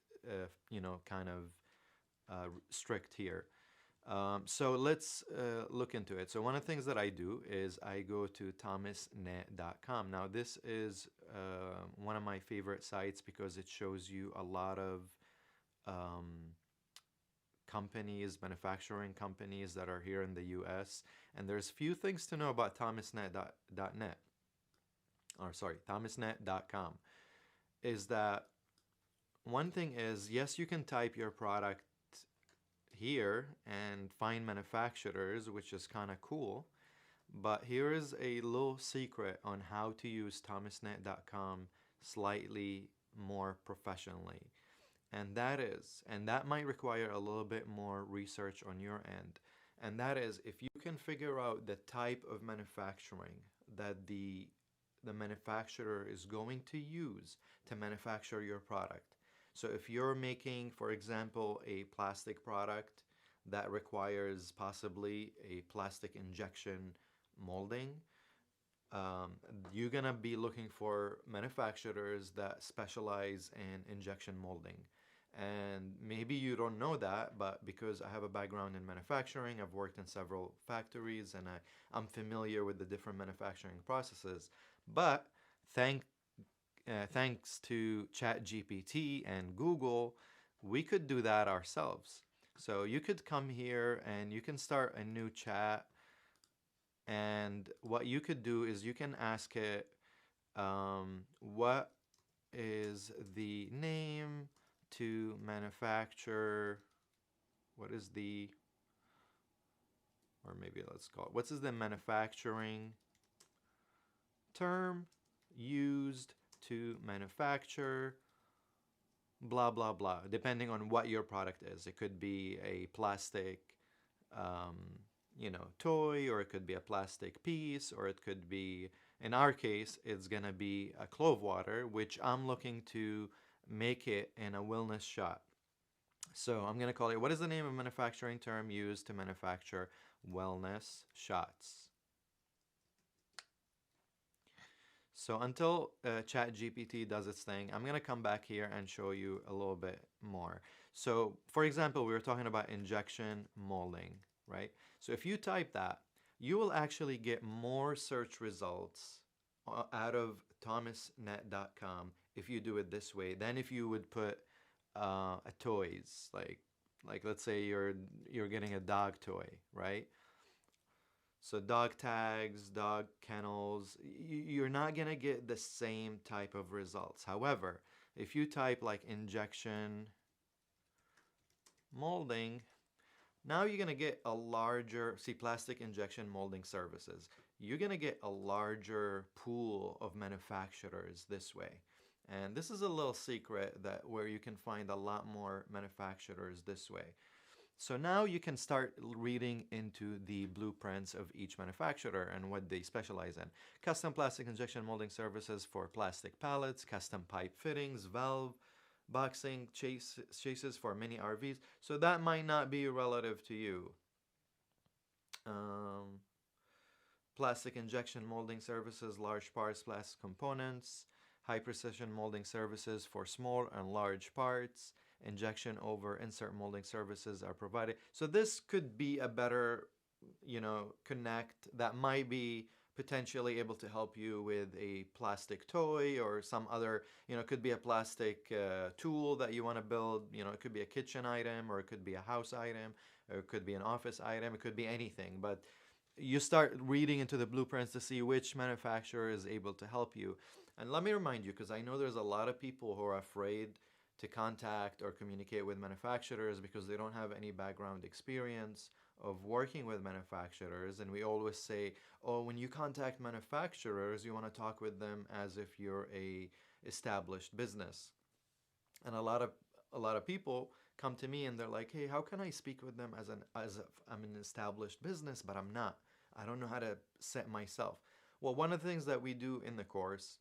kind of strict here. So let's look into it. So one of the things that I do is I go to ThomasNet.com. Now this is one of my favorite sites because it shows you a lot of companies, manufacturing companies that are here in the US. And there's few things to know about ThomasNet.net, or sorry, ThomasNet.com, is that one thing is, yes, you can type your product here and find manufacturers, which is kind of cool. But here is a little secret on how to use ThomasNet.com slightly more professionally. And that might require a little bit more research on your end. And that is, if you can figure out the type of manufacturing that the manufacturer is going to use to manufacture your product. So if you're making, for example, a plastic product that requires possibly a plastic injection molding, you're gonna be looking for manufacturers that specialize in injection molding. And maybe you don't know that, but because I have a background in manufacturing, I've worked in several factories, and I'm familiar with the different manufacturing processes. But thanks to ChatGPT and Google, we could do that ourselves. So you could come here and you can start a new chat. And what you could do is you can ask it, what is the name to manufacture, what is the, or maybe let's call it, what is the manufacturing term used to manufacture blah blah blah, depending on what your product is. It could be a plastic toy, or it could be a plastic piece, or it could be, in our case, it's gonna be a clove water, which I'm looking to make it in a wellness shot. So I'm gonna call it, what is the name of manufacturing term used to manufacture wellness shots? So until ChatGPT does its thing, I'm gonna come back here and show you a little bit more. So for example, we were talking about injection molding, right? So if you type that, you will actually get more search results out of ThomasNet.com if you do it this way than if you would put a toys, like let's say you're getting a dog toy, right? So dog tags, dog kennels, you're not gonna get the same type of results. However, if you type like injection molding, now you're gonna get a larger, plastic injection molding services. You're gonna get a larger pool of manufacturers this way. And this is a little secret where you can find a lot more manufacturers this way. So now you can start reading into the blueprints of each manufacturer and what they specialize in. Custom plastic injection molding services for plastic pallets, custom pipe fittings, valve, boxing, chases for mini RVs. So that might not be relative to you. Plastic injection molding services, large parts, plastic components, high precision molding services for small and large parts, injection over insert molding services are provided. So this could be a better, connect that might be potentially able to help you with a plastic toy or some other, it could be a plastic tool that you want to build. It could be a kitchen item, or it could be a house item, or it could be an office item. It could be anything. But you start reading into the blueprints to see which manufacturer is able to help you. And let me remind you, because I know there's a lot of people who are afraid to contact or communicate with manufacturers because they don't have any background experience of working with manufacturers. And we always say, oh, when you contact manufacturers, you want to talk with them as if you're a established business. And a lot of people come to me and they're like, hey, how can I speak with them as if I'm an established business, but I'm not. I don't know how to set myself. Well, one of the things that we do in the course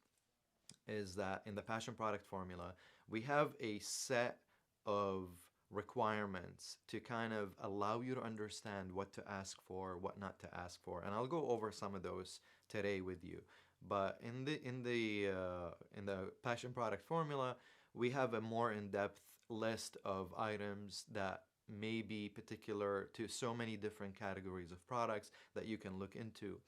is that in the passion product formula, we have a set of requirements to kind of allow you to understand what to ask for, what not to ask for, and I'll go over some of those today with you. But in the passion product formula, we have a more in-depth list of items that may be particular to so many different categories of products that you can look into.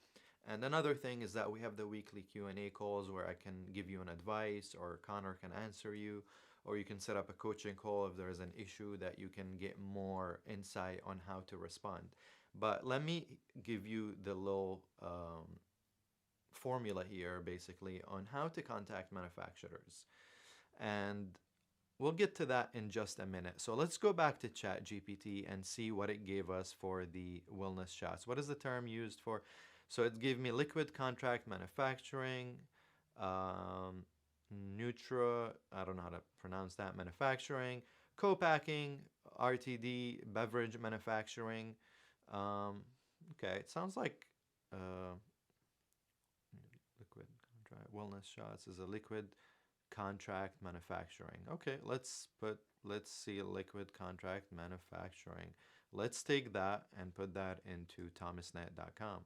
And another thing is that we have the weekly Q&A calls where I can give you an advice, or Connor can answer you, or you can set up a coaching call if there's an issue that you can get more insight on how to respond. But let me give you the little formula here, basically, on how to contact manufacturers. And we'll get to that in just a minute. So let's go back to ChatGPT and see what it gave us for the wellness shots. What is the term used for? So it gave me liquid contract manufacturing, Nutra, I don't know how to pronounce that, manufacturing, co-packing, RTD, beverage manufacturing. Okay, it sounds like liquid contract wellness shots is a liquid contract manufacturing. Okay, let's see liquid contract manufacturing. Let's take that and put that into ThomasNet.com.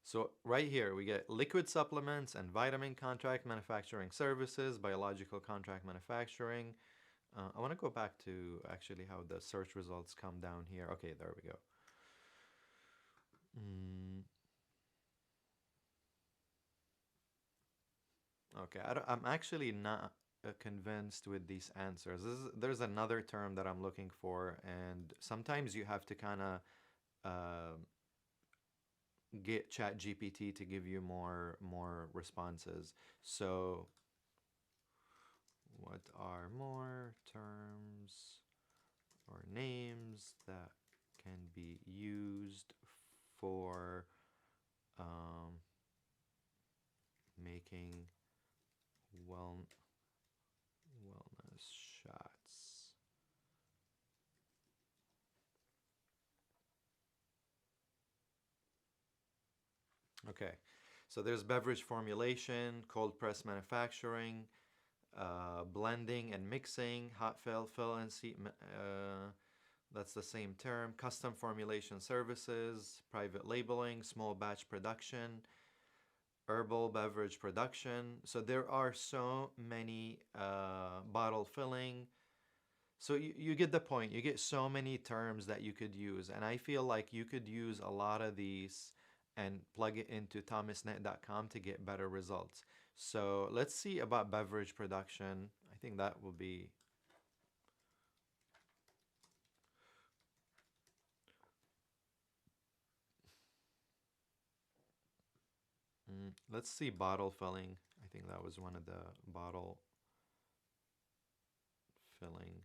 So right here, we get liquid supplements and vitamin contract manufacturing services, biological contract manufacturing. I want to go back to actually how the search results come down here. Okay, there we go. Okay, I'm actually not convinced with these answers. There's another term that I'm looking for, and sometimes you have to kind of get ChatGPT to give you more responses. So what are more terms or names that can be used for making wellness shots? Okay, so there's beverage formulation, cold press manufacturing, blending and mixing, hot fill and seat. That's the same term. Custom formulation services, private labeling, small batch production, herbal beverage production. So there are so many bottle filling. So you get the point. You get so many terms that you could use. And I feel like you could use a lot of these and plug it into ThomasNet.com to get better results. So let's see about beverage production. I think that will be... let's see bottle filling. I think that was one of the bottle filling.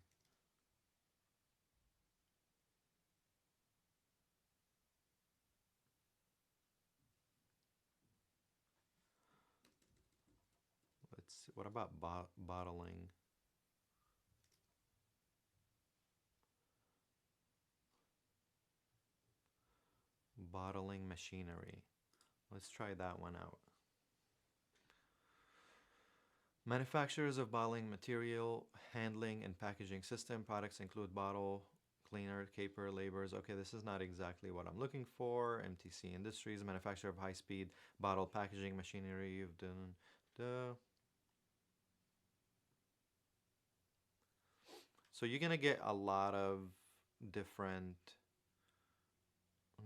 Let's see. What about bottling? Bottling machinery. Let's try that one out. Manufacturers of bottling material, handling and packaging system. Products include bottle, cleaner, caper, labors. Okay, this is not exactly what I'm looking for. MTC Industries, manufacturer of high-speed bottle packaging machinery. You've done the. So you're gonna get a lot of different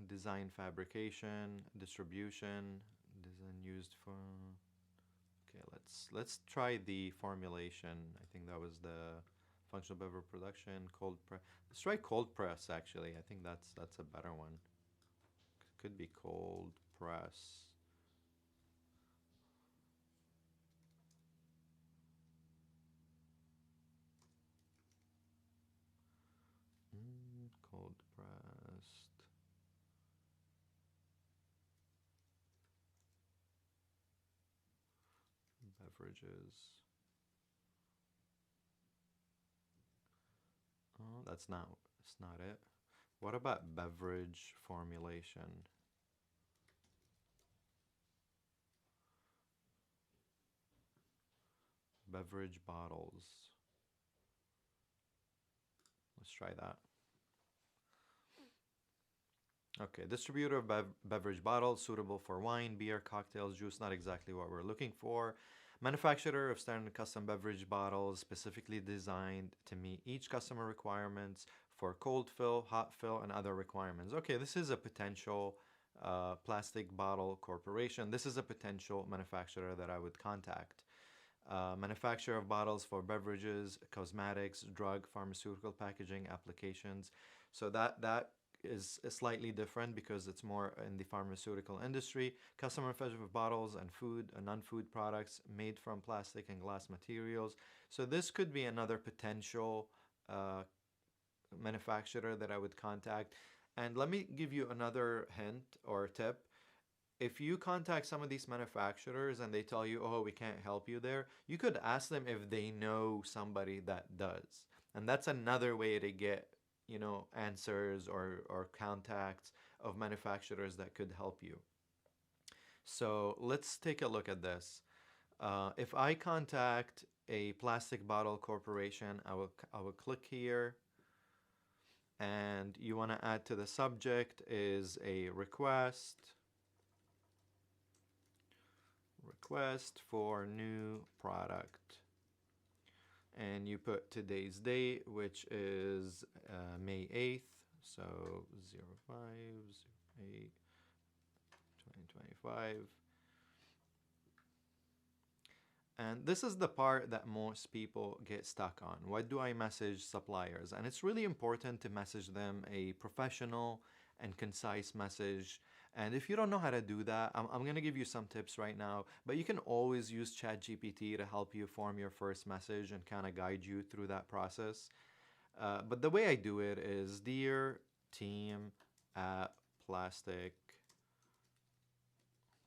design, fabrication, distribution, design used for. Okay, let's try the formulation. I think that was the functional beverage production, cold press. Let's try cold press actually. I think that's a better one. Could be cold press. Cold pressed. Beverages. Oh, that's not it. What about beverage formulation? Beverage bottles. Let's try that. Okay, distributor of beverage bottles suitable for wine, beer, cocktails, juice, not exactly what we're looking for. Manufacturer of standard custom beverage bottles specifically designed to meet each customer requirements for cold fill, hot fill, and other requirements. Okay, this is a potential plastic bottle corporation. This is a potential manufacturer that I would contact. Manufacturer of bottles for beverages, cosmetics, drug, pharmaceutical packaging applications. So that is slightly different because it's more in the pharmaceutical industry. Customer manufacturer of bottles and food and non-food products made from plastic and glass materials. So this could be another potential manufacturer that I would contact. And let me give you another hint or tip. If you contact some of these manufacturers and they tell you, oh, we can't help you there, you could ask them if they know somebody that does. And that's another way to get, answers or contacts of manufacturers that could help you. So let's take a look at this. If I contact a plastic bottle corporation, I will click here. And you want to add to the subject is a request for new product, and you put today's date, which is May 8th, so 05/08/2025. And this is the part that most people get stuck on. What do I message suppliers? And it's really important to message them a professional and concise message. And if you don't know how to do that, I'm going to give you some tips right now. But you can always use ChatGPT to help you form your first message and kind of guide you through that process. But the way I do it is, Dear Team at Plastic,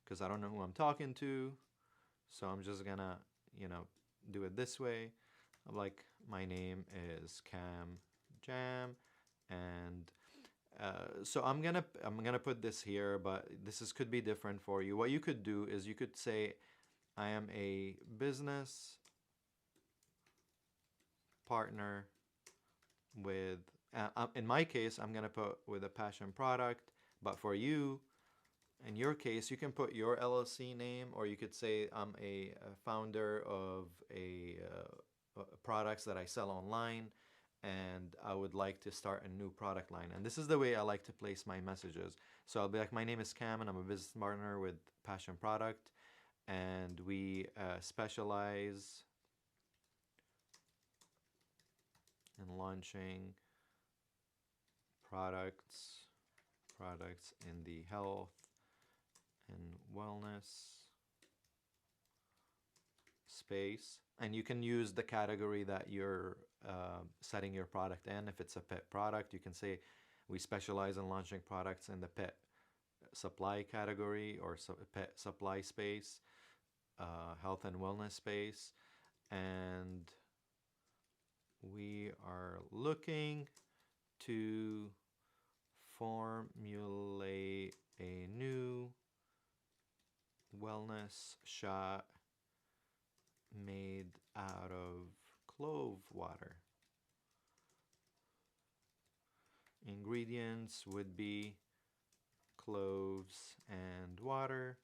because I don't know who I'm talking to. So I'm just gonna, do it this way. I'm like, my name is Cam Jam, and so I'm gonna put this here, but could be different for you. What you could do is you could say, I am a business partner with. In my case, I'm gonna put with a passion product, but for you, in your case, you can put your LLC name, or you could say I'm a founder of products that I sell online, and I would like to start a new product line. And this is the way I like to place my messages. So I'll be like, my name is Cam, and I'm a business partner with Passion Product, and we specialize in launching products in the health and wellness space. And you can use the category that you're setting your product in. If it's a pet product, you can say we specialize in launching products in the pet supply category or pet supply space, health and wellness space, and we are looking to formulate a new wellness shot made out of clove water. Ingredients would be cloves and water.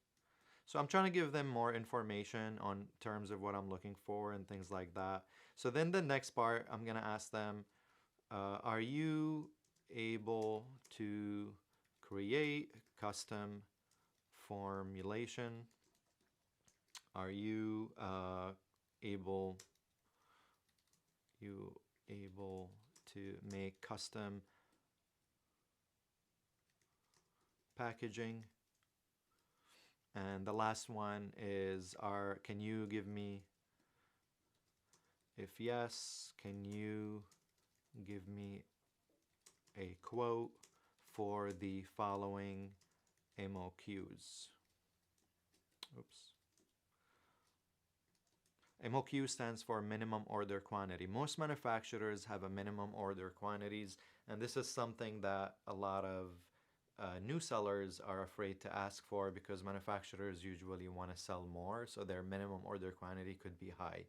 So I'm trying to give them more information on terms of what I'm looking for and things like that. So then the next part, I'm gonna ask them, are you able to create custom formulation? Are you able to make custom packaging? And the last one is, can you give me, if yes, can you give me a quote for the following MOQs? Oops. MOQ stands for minimum order quantity. Most manufacturers have a minimum order quantities, and this is something that a lot of new sellers are afraid to ask for because manufacturers usually want to sell more, so their minimum order quantity could be high.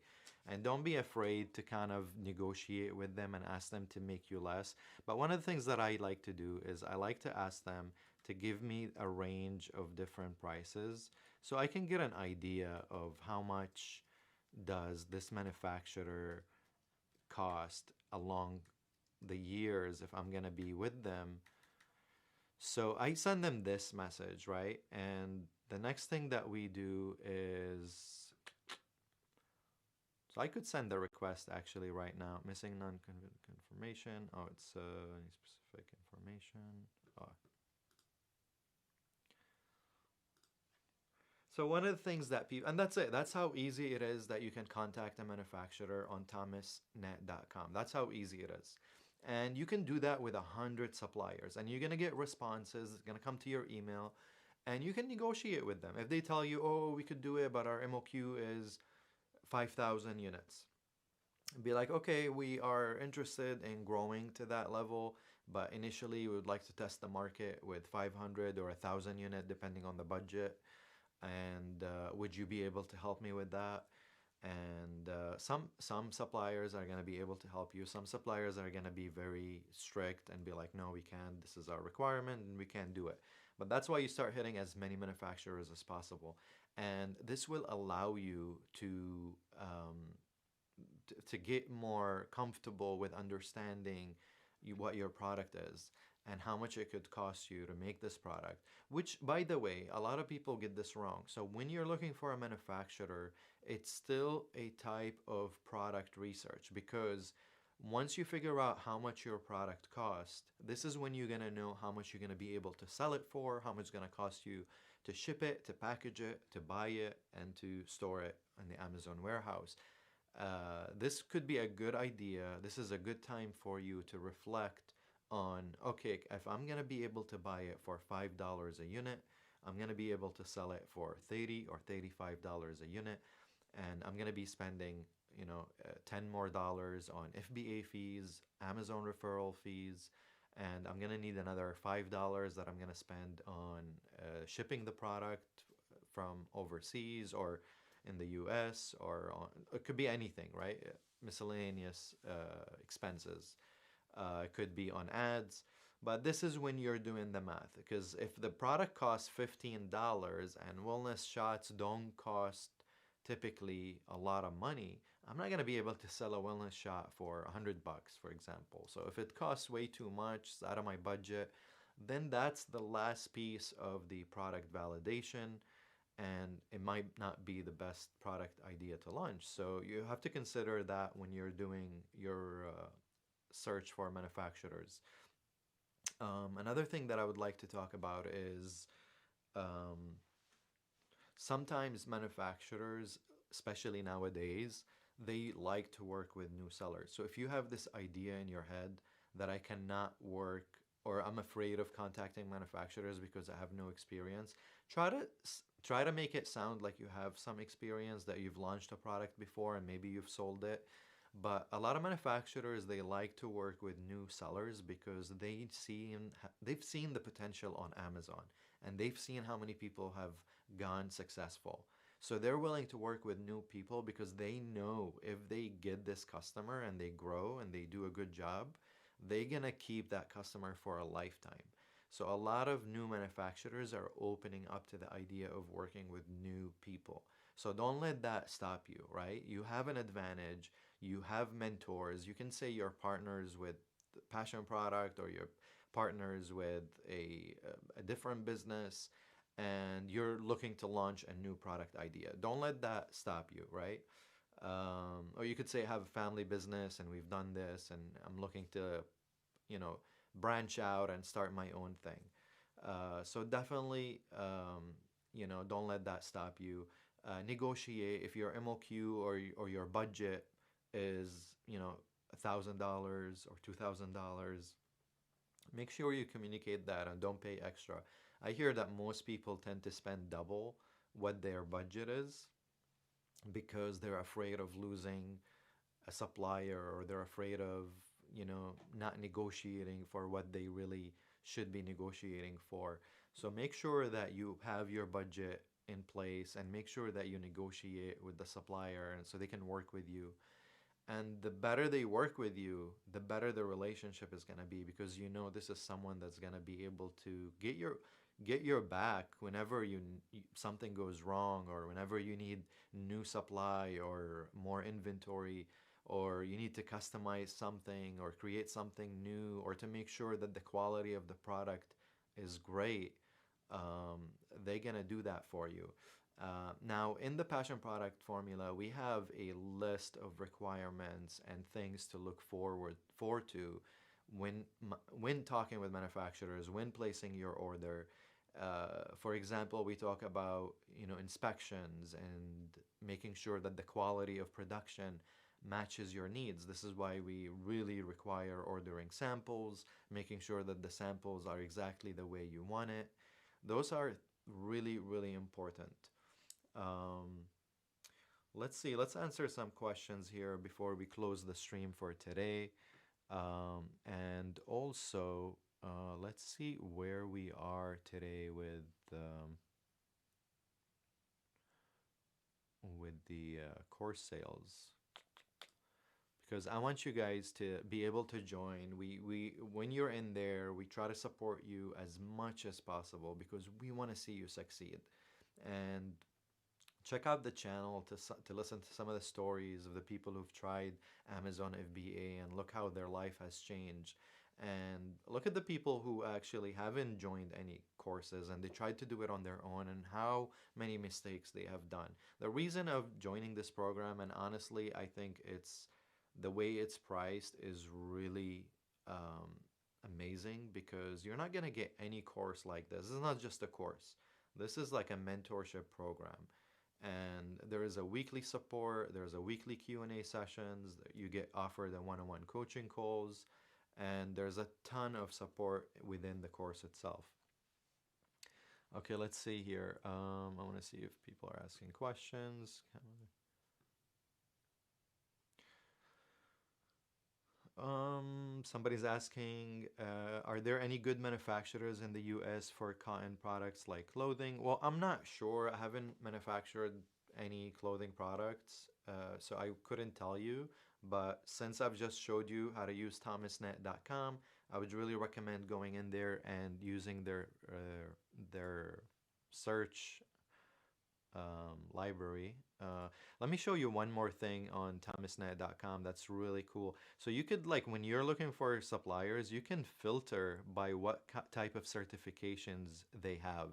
And don't be afraid to kind of negotiate with them and ask them to make you less. But one of the things that I like to do is I like to ask them to give me a range of different prices so I can get an idea of how much does this manufacturer cost along the years if I'm gonna be with them. So I send them this message, right? And the next thing that we do is, so I could send the request actually right now. Missing non-confirmation. Oh, it's any specific information. Oh. So one of the things that people, and that's it. That's how easy it is that you can contact a manufacturer on ThomasNet.com. That's how easy it is. And you can do that with 100 suppliers, and you're gonna get responses. It's gonna come to your email, and you can negotiate with them. If they tell you, "Oh, we could do it, but our MOQ is 5,000 units," be like, "Okay, we are interested in growing to that level, but initially we would like to test the market with 500 or 1,000 unit, depending on the budget. And would you be able to help me with that?" And some suppliers are going to be able to help you. Some suppliers are going to be very strict and be like, "No, we can't. This is our requirement and we can't do it." But that's why you start hitting as many manufacturers as possible. And this will allow you to get more comfortable with understanding what your product is and how much it could cost you to make this product. Which, by the way, a lot of people get this wrong. So when you're looking for a manufacturer, it's still a type of product research, because once you figure out how much your product costs, this is when you're going to know how much you're going to be able to sell it for, how much it's going to cost you to ship it, to package it, to buy it, and to store it in the Amazon warehouse. This could be a good idea. This is a good time for you to reflect on, okay, if I'm going to be able to buy it for $5 a unit, I'm going to be able to sell it for $30 or $35 a unit, and I'm going to be spending, $10 more on FBA fees, Amazon referral fees, and I'm going to need another $5 that I'm going to spend on shipping the product from overseas or in the US, or it could be anything, right? Miscellaneous expenses. It could be on ads. But this is when you're doing the math, because if the product costs $15 and wellness shots don't cost typically a lot of money, I'm not going to be able to sell a wellness shot for $100, for example. So if it costs way too much, it's out of my budget, then that's the last piece of the product validation, and it might not be the best product idea to launch. So you have to consider that when you're doing your search for manufacturers. Another thing that I would like to talk about is sometimes manufacturers, especially nowadays, they like to work with new sellers. So if you have this idea in your head that I cannot work, or I'm afraid of contacting manufacturers because I have no experience, try to make it sound like you have some experience, that you've launched a product before and maybe you've sold it. But a lot of manufacturers, they like to work with new sellers because they've seen the potential on Amazon, and they've seen how many people have gone successful. So they're willing to work with new people because they know if they get this customer and they grow and they do a good job, they're gonna keep that customer for a lifetime. So a lot of new manufacturers are opening up to the idea of working with new people. So don't let that stop you, right? You have an advantage. You have mentors. You can say you're partners with the passion product, or you're partners with a different business, and you're looking to launch a new product idea. Don't let that stop you, right? Or you could say I have a family business and we've done this and I'm looking to, you know, branch out and start my own thing. So definitely, don't let that stop you. Negotiate if your MOQ or your budget is, $1,000 or $2,000. Make sure you communicate that and don't pay extra. I hear that most people tend to spend double what their budget is because they're afraid of losing a supplier, or they're afraid of, not negotiating for what they really should be negotiating for. So make sure that you have your budget in place and make sure that you negotiate with the supplier and so they can work with you. And the better they work with you, the better the relationship is going to be, because this is someone that's going to be able to get your back whenever something goes wrong, or whenever you need new supply or more inventory, or you need to customize something or create something new, or to make sure that the quality of the product is great. They're gonna do that for you. Now, in the passion product formula, we have a list of requirements and things to look forward to when talking with manufacturers, when placing your order. For example, we talk about inspections and making sure that the quality of production matches your needs. This is why we really require ordering samples, making sure that the samples are exactly the way you want it. Those are really, really important. Um, let's see, let's answer some questions here before we close the stream for today. And also, let's see where we are today with the course sales, because I want you guys to be able to join. We when you're in there, we try to support you as much as possible because we want to see you succeed. And check out the channel to listen to some of the stories of the people who've tried Amazon FBA and look how their life has changed. And look at the people who actually haven't joined any courses and they tried to do it on their own, and how many mistakes they have done. The reason of joining this program, and honestly, I think it's the way it's priced is really amazing, because you're not going to get any course like this. This is not just a course. This is like a mentorship program, and there is a weekly support, there's a weekly Q&A sessions, you get offered a one-on-one coaching calls, and there's a ton of support within the course itself. Okay, let's see here. I want to see if people are asking questions. Somebody's asking, are there any good manufacturers in the US for cotton products like clothing? Well, I'm not sure. I haven't manufactured any clothing products, so I couldn't tell you. But since I've just showed you how to use ThomasNet.com, I would really recommend going in there and using their search library. Let me show you one more thing on ThomasNet.com that's really cool. So you could, like, when you're looking for suppliers, you can filter by what type of certifications they have.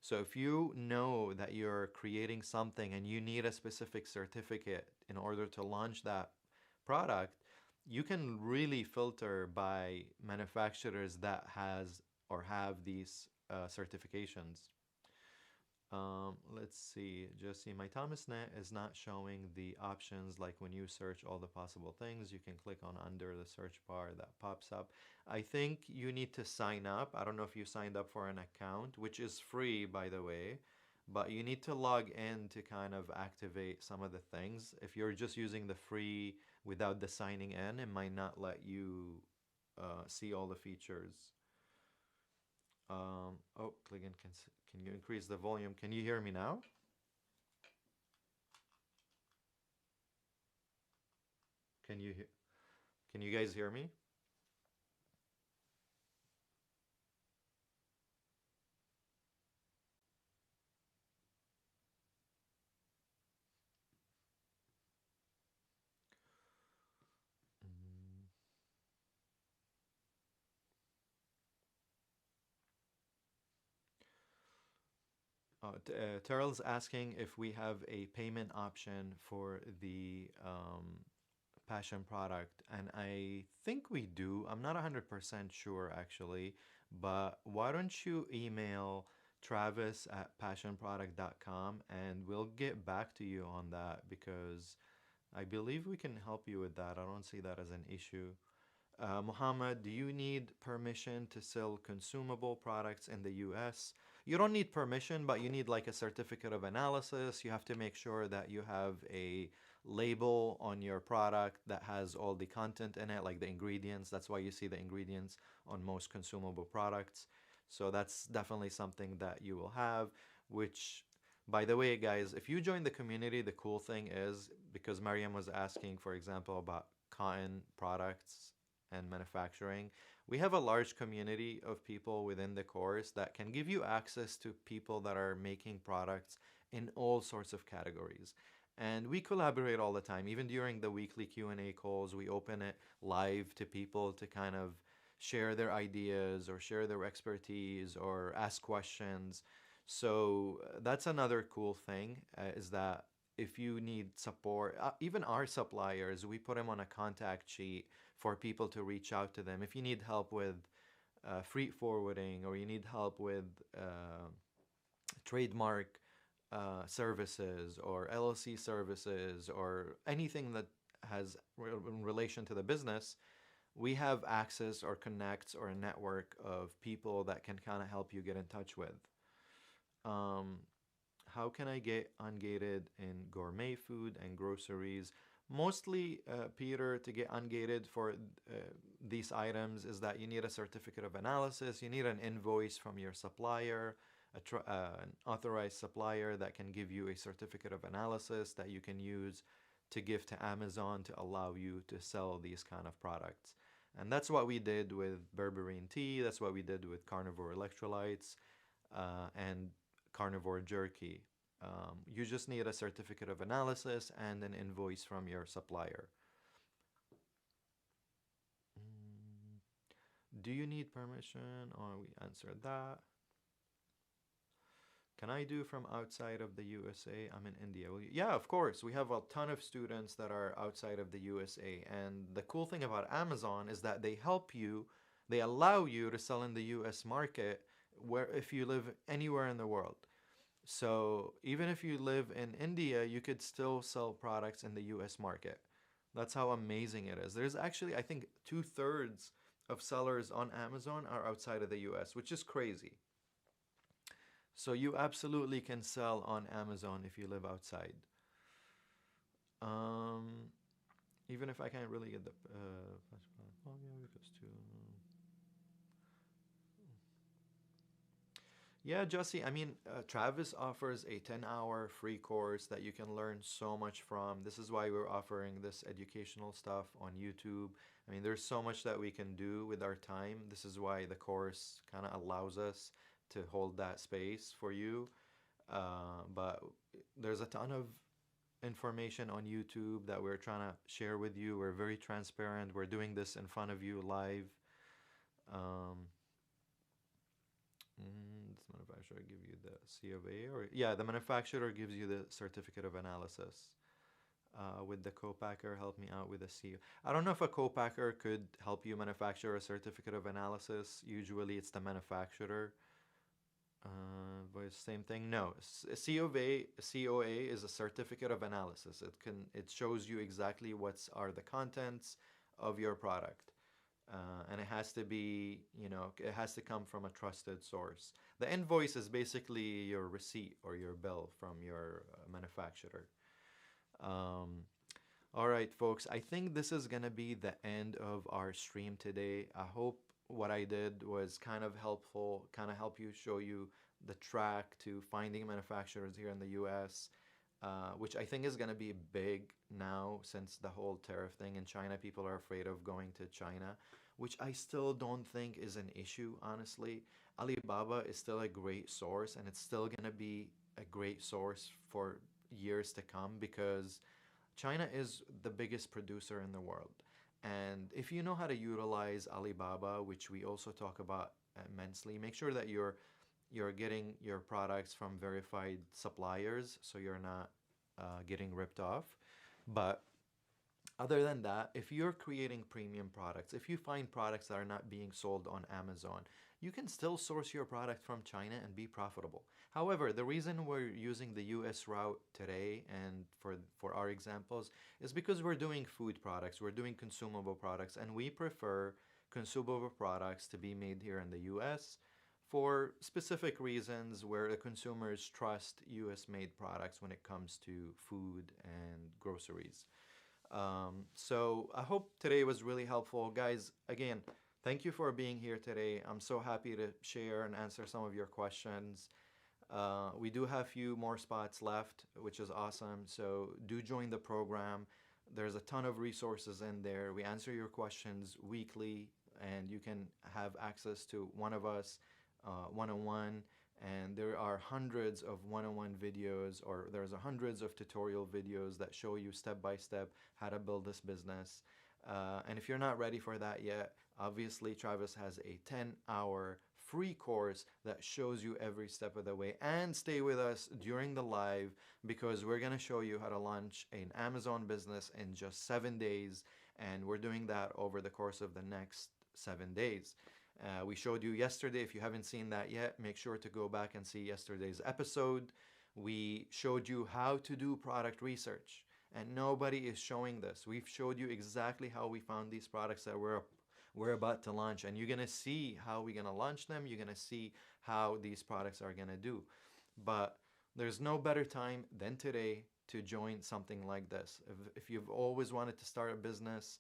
So if you know that you're creating something and you need a specific certificate in order to launch that product, you can really filter by manufacturers that has or have these certifications. Let's see, just see, my ThomasNet is not showing the options. Like when you search all the possible things, you can click on under the search bar that pops up. I think you need to sign up. I don't know if you signed up for an account, which is free, by the way, but you need to log in to kind of activate some of the things. If you're just using the free without the signing in, it might not let you see all the features. Oh, Cliggan, can you increase the volume? Can you hear me now? Can you guys hear me? Mm. Terrell's asking if we have a payment option for the passion product, and I think we do. I'm not 100% sure actually, but why don't you email Travis at passionproduct.com and we'll get back to you on that because I believe we can help you with that. I don't see that as an issue. Muhammad, do you need permission to sell consumable products in the US? You don't need permission, but you need like a certificate of analysis. You have to make sure that you have a label on your product that has all the content in it, like the ingredients. That's why you see the ingredients on most consumable products. So that's definitely something that you will have, which, by the way, guys, if you join the community, the cool thing is because Mariam was asking, for example, about cotton products and manufacturing, we have a large community of people within the course that can give you access to people that are making products in all sorts of categories. And we collaborate all the time. Even during the weekly Q&A calls, we open it live to people to kind of share their ideas or share their expertise or ask questions. So that's another cool thing is that if you need support, even our suppliers, we put them on a contact sheet for people to reach out to them. If you need help with freight forwarding or you need help with trademark services or LLC services or anything that has in relation to the business, we have access or connects or a network of people that can kind of help you get in touch with. Um, how can I get ungated in gourmet food and groceries? Mostly, Peter, to get ungated for these items is that you need a certificate of analysis, you need an invoice from your supplier, an authorized supplier that can give you a certificate of analysis that you can use to give to Amazon to allow you to sell these kind of products. And that's what we did with berberine tea, that's what we did with carnivore electrolytes and carnivore jerky. You just need a certificate of analysis and an invoice from your supplier. Do you need permission? Or we answered that. Can I do from outside of the USA? I'm in India. Well, yeah, of course. We have a ton of students that are outside of the USA. And the cool thing about Amazon is that they help you, they allow you to sell in the US market where if you live anywhere in the world. So even if you live in India, you could still sell products in the US market. That's how amazing it is. There's actually, I think, 2/3 of sellers on Amazon are outside of the US, which is crazy. So you absolutely can sell on Amazon if you live outside. Um, Even if I can't really get the oh yeah, because too. Yeah, Jussie, I mean, Travis offers a 10-hour free course that you can learn so much from. This is why we're offering this educational stuff on YouTube. I mean, there's so much that we can do with our time. This is why the course kind of allows us to hold that space for you. But there's a ton of information on YouTube that we're trying to share with you. We're very transparent. We're doing this in front of you live. Does the manufacturer give you the C of A or yeah, the manufacturer gives you the certificate of analysis. With the co-packer, help me out with a C. I don't know if a co-packer could help you manufacture a certificate of analysis. Usually, it's the manufacturer. But same thing. No, COA is a certificate of analysis. It shows you exactly what are the contents of your product. And it has to be, it has to come from a trusted source. The invoice is basically your receipt or your bill from your manufacturer. All right, folks, I think this is going to be the end of our stream today. I hope what I did was kind of helpful, kind of help you show you the track to finding manufacturers here in the US. which I think is going to be big now since the whole tariff thing in China. People are afraid of going to China, which I still don't think is an issue, honestly. Alibaba is still a great source, and it's still going to be a great source for years to come because China is the biggest producer in the world. And if you know how to utilize Alibaba, which we also talk about immensely, make sure that you're getting your products from verified suppliers so you're not getting ripped off. But other than that, if you're creating premium products, if you find products that are not being sold on Amazon, you can still source your product from China and be profitable. However, the reason we're using the US route today and for our examples is because we're doing food products, we're doing consumable products, and we prefer consumable products to be made here in the US for specific reasons where the consumers trust US made products when it comes to food and groceries. So I hope today was really helpful. Guys, again, thank you for being here today. I'm so happy to share and answer some of your questions. We do have a few more spots left, which is awesome. So do join the program. There's a ton of resources in there. We answer your questions weekly, and you can have access to one of us one-on-one. And there are hundreds of one-on-one videos, or there's hundreds of tutorial videos that show you step by step how to build this business. And if you're not ready for that yet, obviously Travis has a 10-hour free course that shows you every step of the way. And stay with us during the live because we're going to show you how to launch an Amazon business in just 7 days. And we're doing that over the course of the next 7 days. We showed you yesterday. If you haven't seen that yet, make sure to go back and see yesterday's episode. We showed you how to do product research, and nobody is showing this. We've showed you exactly how we found these products that we're about to launch, and you're going to see how we're going to launch them. You're going to see how these products are going to do. But there's no better time than today to join something like this. If you've always wanted to start a business,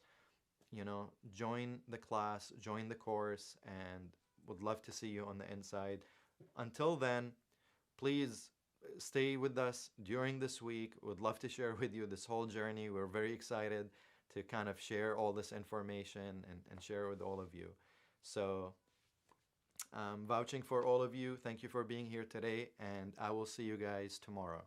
join the class, join the course, and would love to see you on the inside. Until then, please stay with us during this week. Would love to share with you this whole journey. We're very excited to kind of share all this information and share with all of you. So I'm vouching for all of you. Thank you for being here today, and I will see you guys tomorrow.